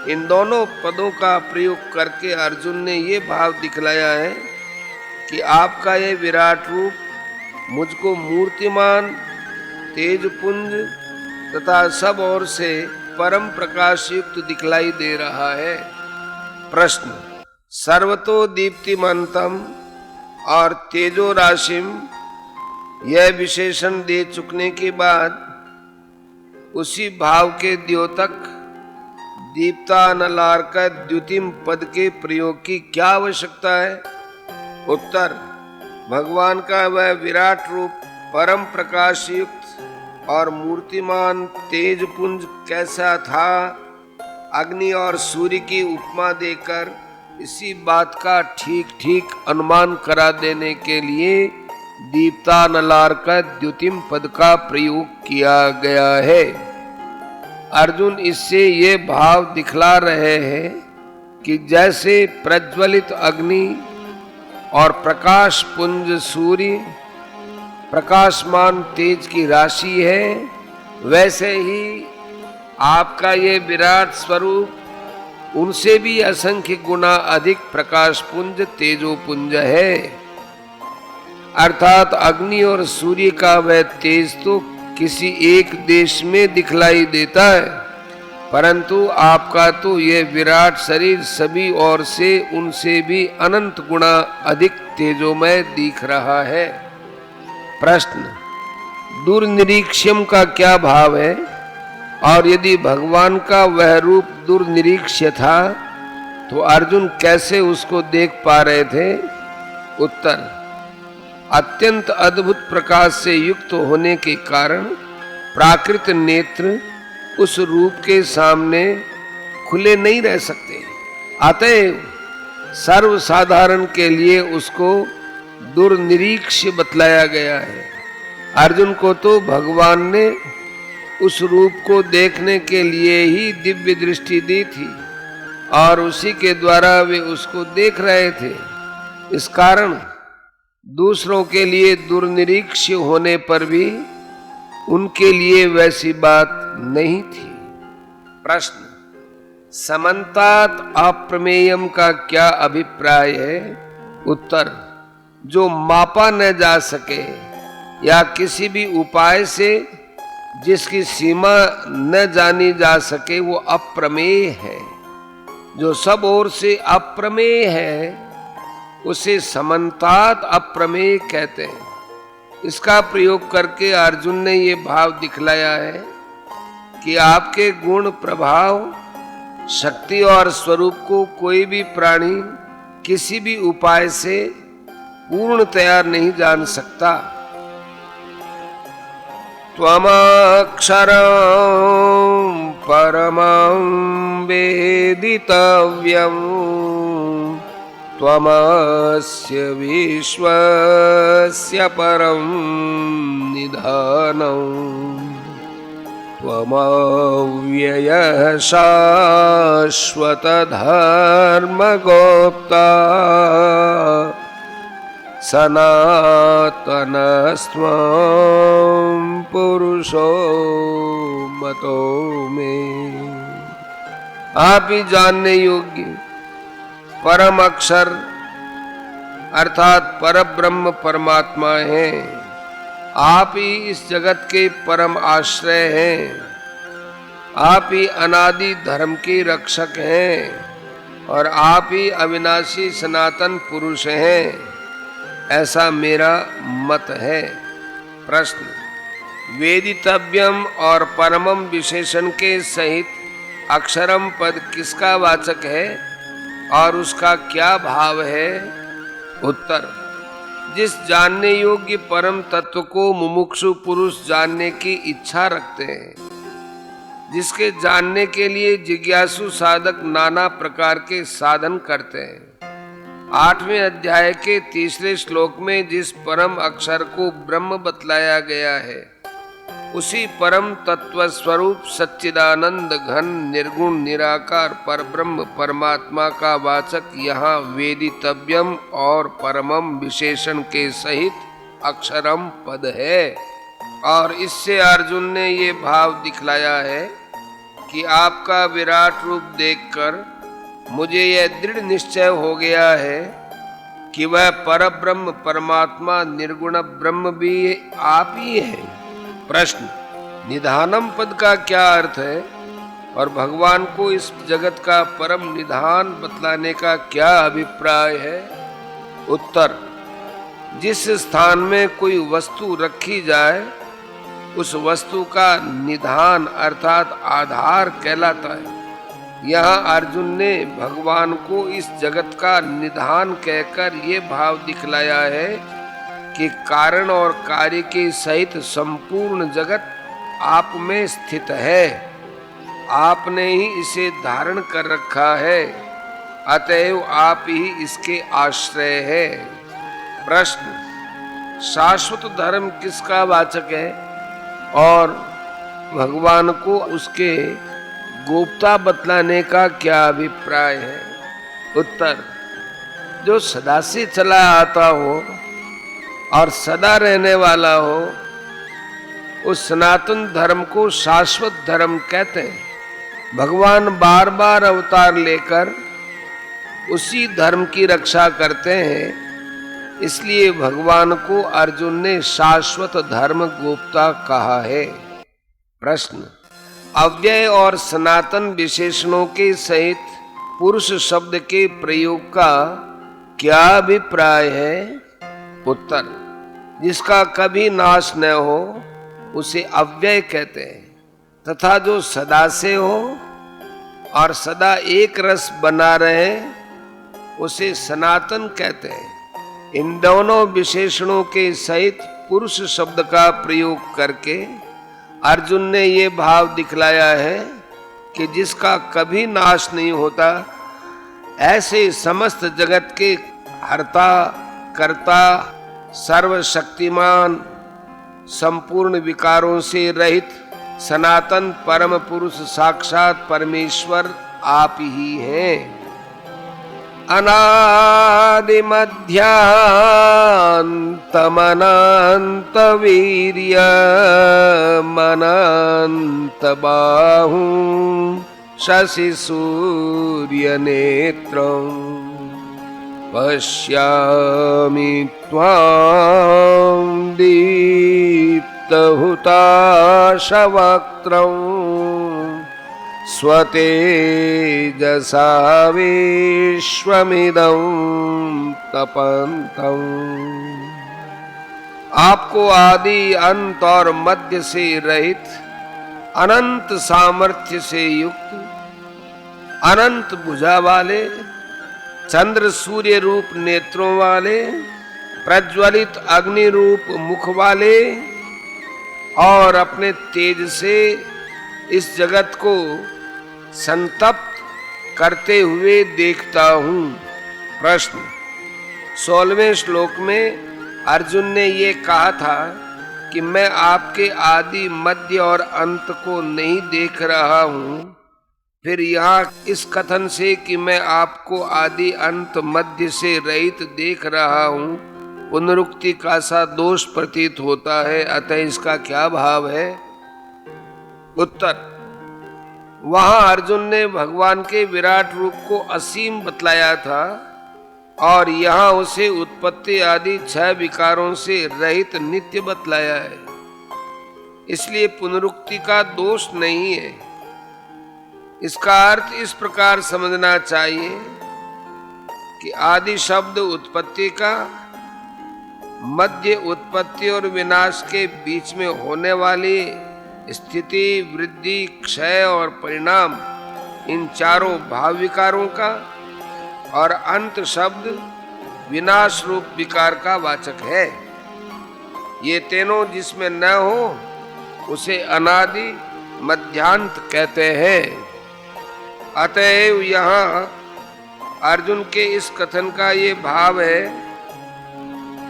इन दोनों पदों का प्रयोग करके अर्जुन ने ये भाव दिखलाया है कि आपका ये विराट रूप मुझको मूर्तिमान, तेजपुंज तथा सब ओर से परम प्रकाश युक्त दिखलाई दे रहा है। प्रश्न, सर्वतो दीप्तिमंतम और तेजो राशिम यह विशेषण दे चुकने के बाद उसी भाव के द्योतक दीप्तानलार्क द्युतिम पद के प्रयोग की क्या आवश्यकता है? उत्तर, भगवान का वह विराट रूप परम प्रकाश युक्त और मूर्तिमान तेज पुंज कैसा था, अग्नि और सूर्य की उपमा देकर इसी बात का ठीक ठीक अनुमान करा देने के लिए दीप्तानलार का द्युतिम पद का प्रयोग किया गया है। अर्जुन इससे ये भाव दिखला रहे हैं कि जैसे प्रज्वलित अग्नि और प्रकाश पुंज सूर्य प्रकाशमान तेज की राशि है, वैसे ही आपका ये विराट स्वरूप उनसे भी असंख्य गुना अधिक प्रकाश पुंज तेजो पुंज है। अर्थात अग्नि और सूर्य का वह तेज तो किसी एक देश में दिखलाई देता है, परंतु आपका तो ये विराट शरीर सभी ओर से उनसे भी अनंत गुना अधिक तेजोमय दिख रहा है। प्रश्न, दुर्निरीक्ष्यम का क्या भाव है, और यदि भगवान का वह रूप दुर्निरीक्ष्य था तो अर्जुन कैसे उसको देख पा रहे थे? उत्तर, अत्यंत अद्भुत प्रकाश से युक्त होने के कारण प्राकृत नेत्र उस रूप के सामने खुले नहीं रह सकते। अतएव सर्वसाधारण के लिए उसको दुर्निरीक्ष्य बतलाया गया है। अर्जुन को तो भगवान ने उस रूप को देखने के लिए ही दिव्य दृष्टि दी थी और उसी के द्वारा वे उसको देख रहे थे। इस कारण दूसरों के लिए दुर्निरीक्ष्य होने पर भी उनके लिए वैसी बात नहीं थी। प्रश्न, समन्तात अप्रमेयम का क्या अभिप्राय है? उत्तर, जो मापा न जा सके या किसी भी उपाय से जिसकी सीमा न जानी जा सके वो अप्रमेय है। जो सब ओर से अप्रमेय है उसे समन्तात अप्रमेय कहते हैं। इसका प्रयोग करके अर्जुन ने ये भाव दिखलाया है कि आपके गुण, प्रभाव, शक्ति और स्वरूप को कोई भी प्राणी किसी भी उपाय से पूर्णतया नहीं जान सकता। त्वमक्षरं परमं वेदितव्यं त्वमस्य विश्वस्य परं निधानं त्वमव्ययः शाश्वतधर्मगोप्ता सनातनस्त्वं पुरुषो मतो में। आप ही जानने योग्य परम अक्षर अर्थात परब्रह्म परमात्मा हैं। आप ही इस जगत के परम आश्रय हैं। आप ही अनादि धर्म के रक्षक हैं और आप ही अविनाशी सनातन पुरुष हैं, ऐसा मेरा मत है। प्रश्न, वेदितव्यम और परमम विशेषण के सहित अक्षरम पद किसका वाचक है और उसका क्या भाव है? उत्तर, जिस जानने योग्य परम तत्व को मुमुक्षु पुरुष जानने की इच्छा रखते हैं, जिसके जानने के लिए जिज्ञासु साधक नाना प्रकार के साधन करते हैं। 8वें अध्याय के 3 श्लोक में जिस परम अक्षर को ब्रह्म बतलाया गया है, उसी परम तत्व स्वरूप सच्चिदानंद घन निर्गुण निराकार परब्रह्म परमात्मा का वाचक यहाँ वेदितव्यम और परमम विशेषण के सहित अक्षरम पद है। और इससे अर्जुन ने ये भाव दिखलाया है कि आपका विराट रूप देखकर मुझे यह दृढ़ निश्चय हो गया है कि वह परब्रह्म परमात्मा निर्गुण ब्रह्म भी आप ही है। प्रश्न, निधानम पद का क्या अर्थ है और भगवान को इस जगत का परम निधान बतलाने का क्या अभिप्राय है? उत्तर, जिस स्थान में कोई वस्तु रखी जाए उस वस्तु का निधान अर्थात आधार कहलाता है। यहाँ अर्जुन ने भगवान को इस जगत का निधान कहकर ये भाव दिखलाया है कि कारण और कार्य के सहित संपूर्ण जगत आप में स्थित है, आपने ही इसे धारण कर रखा है, अतएव आप ही इसके आश्रय है। प्रश्न, शाश्वत धर्म किसका वाचक है और भगवान को उसके गोप्ता बतलाने का क्या अभिप्राय है? उत्तर, जो सदा से चला आता हो और सदा रहने वाला हो, उस सनातन धर्म को शाश्वत धर्म कहते हैं। भगवान बार बार अवतार लेकर उसी धर्म की रक्षा करते हैं, इसलिए भगवान को अर्जुन ने शाश्वत धर्म गोप्ता कहा है। प्रश्न, अव्यय और सनातन विशेषणों के सहित पुरुष शब्द के प्रयोग का क्या अभिप्राय है? उत्तर, जिसका कभी नाश न हो उसे अव्यय कहते हैं, तथा जो सदा से हो और सदा एक रस बना रहे उसे सनातन कहते हैं। इन दोनों विशेषणों के सहित पुरुष शब्द का प्रयोग करके अर्जुन ने ये भाव दिखलाया है कि जिसका कभी नाश नहीं होता, ऐसे समस्त जगत के हर्ता कर्ता सर्वशक्तिमान संपूर्ण विकारों से रहित सनातन परम पुरुष साक्षात परमेश्वर आप ही हैं। अनादि मध्यांत वीर्य अनंत बाहु शशि सूर्य नेत्रं पश्यामि त्वां दीप्तहुताशवक्त्रं स्वतेजसा विश्वमिदं तपन्तम्। आपको आदि अंत और मध्य से रहित, अनंत सामर्थ्य से युक्त, अनंत भुजा वाले, चंद्र सूर्य रूप नेत्रों वाले, प्रज्वलित अग्नि रूप मुख वाले और अपने तेज से इस जगत को संतप्त करते हुए देखता हूं। प्रश्न, 16वें श्लोक में अर्जुन ने ये कहा था कि मैं आपके आदि मध्य और अंत को नहीं देख रहा हूं, फिर यहाँ इस कथन से कि मैं आपको आदि अंत मध्य से रहित देख रहा हूं, पुनरुक्ति का सा दोष प्रतीत होता है, अतः इसका क्या भाव है? उत्तर, वहां अर्जुन ने भगवान के विराट रूप को असीम बतलाया था और यहाँ उसे उत्पत्ति आदि 6 विकारों से रहित नित्य बतलाया है, इसलिए पुनरुक्ति का दोष नहीं है। इसका अर्थ इस प्रकार समझना चाहिए कि आदि शब्द उत्पत्ति का, मध्य उत्पत्ति और विनाश के बीच में होने वाली स्थिति, वृद्धि, क्षय और परिणाम, इन चारों भाव विकारों का, और अंत शब्द विनाश रूप विकार का वाचक है। ये तीनों जिसमें न हो उसे अनादि मध्यांत कहते हैं। अतएव यहाँ अर्जुन के इस कथन का ये भाव है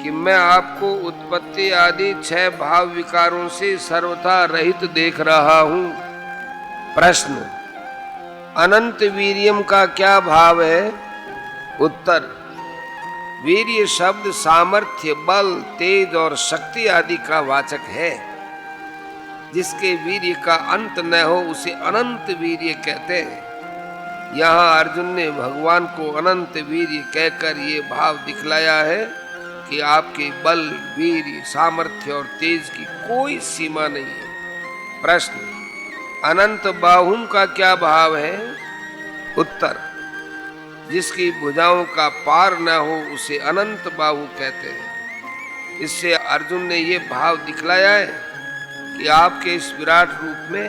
कि मैं आपको उत्पत्ति आदि 6 भाव विकारों से सर्वथा रहित देख रहा हूं। प्रश्न, अनंत वीर्यम का क्या भाव है? उत्तर, वीर्य शब्द सामर्थ्य, बल, तेज और शक्ति आदि का वाचक है। जिसके वीर्य का अंत न हो उसे अनंत वीर्य कहते हैं। यहाँ अर्जुन ने भगवान को अनंत वीर्य कहकर ये भाव दिखलाया है कि आपके बल, वीर्य, सामर्थ्य और तेज की कोई सीमा नहीं है। प्रश्न, अनंत बाहुम का क्या भाव है? उत्तर, जिसकी भुजाओं का पार न हो उसे अनंत बाहु कहते हैं। इससे अर्जुन ने ये भाव दिखलाया है कि आपके इस विराट रूप में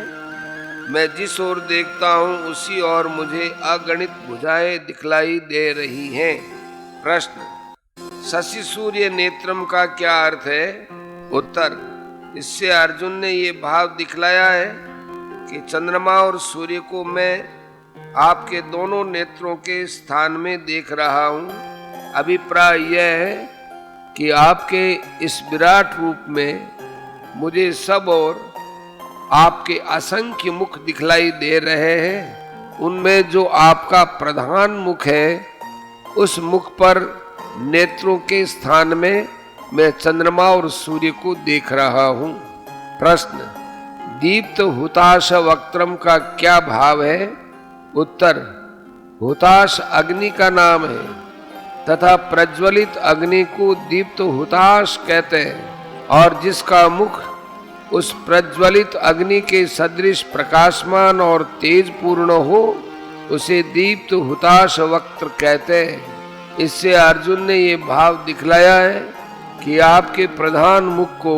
मैं जिस ओर देखता हूं उसी ओर मुझे अगणित भुजाएं दिखलाई दे रही हैं। प्रश्न, शशि सूर्य नेत्रम का क्या अर्थ है? उत्तर, इससे अर्जुन ने ये भाव दिखलाया है कि चंद्रमा और सूर्य को मैं आपके दोनों नेत्रों के स्थान में देख रहा हूं। अभिप्राय यह है कि आपके इस विराट रूप में मुझे सब और आपके असंख्य मुख दिखलाई दे रहे हैं। उनमें जो आपका प्रधान मुख है, उस मुख पर नेत्रों के स्थान में मैं चंद्रमा और सूर्य को देख रहा हूं। प्रश्न, दीप्त हुताश वक्त्रम का क्या भाव है? उत्तर, हुताश अग्नि का नाम है तथा प्रज्वलित अग्नि को दीप्त हुताश कहते हैं, और जिसका मुख उस प्रज्वलित अग्नि के सदृश प्रकाशमान और तेज पूर्ण हो, उसे दीप्त हुताश वक्त्र कहते हैं। इससे अर्जुन ने ये भाव दिखलाया है कि आपके प्रधान मुख को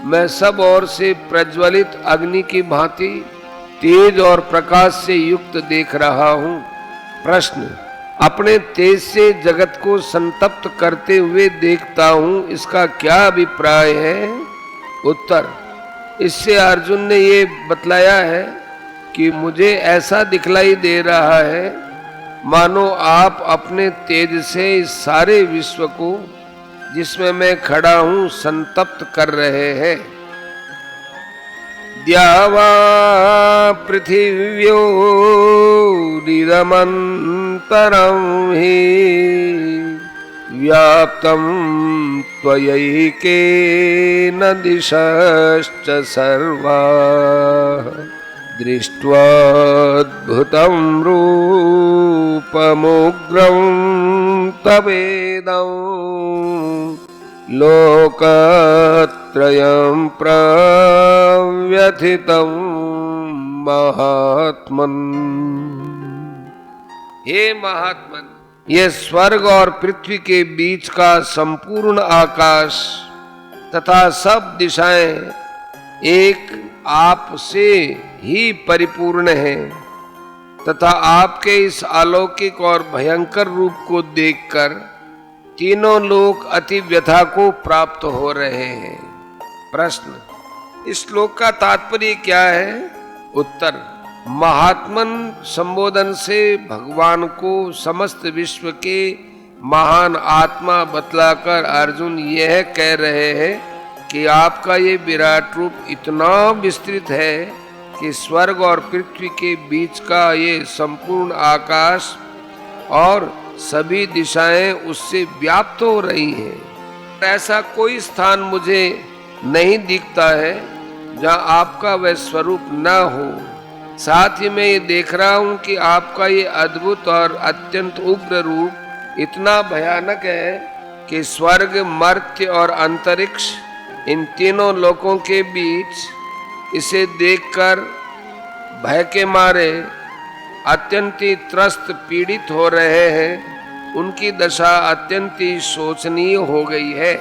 मैं सब ओर से प्रज्वलित अग्नि की भांति तेज और प्रकाश से युक्त देख रहा हूं। प्रश्न, अपने तेज से जगत को संतप्त करते हुए देखता हूं, इसका क्या अभिप्राय है? उत्तर, इससे अर्जुन ने ये बतलाया है कि मुझे ऐसा दिखलाई दे रहा है मानो आप अपने तेज से इस सारे विश्व को, जिसमें मैं खड़ा हूं, संतप्त कर रहे हैं। द्यावा पृथिव्यो निरमन्तरं हि व्याप्तं त्वयैकेन दिशश्च सर्वाः दृष्ट्वाद्भुतं रूपमुग्रं तवेदं लोकत्रयं प्रव्यथितं महात्मन्। हे महात्मन, ये स्वर्ग और पृथ्वी के बीच का संपूर्ण आकाश तथा सब दिशाएं एक आप से ही परिपूर्ण है तथा आपके इस अलौकिक और भयंकर रूप को देखकर तीनों लोक अति व्यथा को प्राप्त हो रहे हैं। प्रश्न, इस श्लोक का तात्पर्य क्या है? उत्तर, महात्मन संबोधन से भगवान को समस्त विश्व के महान आत्मा बतलाकर अर्जुन यह कह रहे हैं कि आपका ये विराट रूप इतना विस्तृत है कि स्वर्ग और पृथ्वी के बीच का ये संपूर्ण आकाश और सभी दिशाएं उससे व्याप्त हो रही हैं। ऐसा कोई स्थान मुझे नहीं दिखता है जहां आपका वह स्वरूप न हो। साथ ही मैं ये देख रहा हूं कि आपका ये अद्भुत और अत्यंत उग्र रूप इतना भयानक है कि स्वर्ग, मर्त्य और अंतरिक्ष, इन तीनों लोकों के बीच इसे देखकर भय के मारे अत्यंत त्रस्त पीड़ित हो रहे हैं। उनकी दशा अत्यंत शोचनीय हो गई है।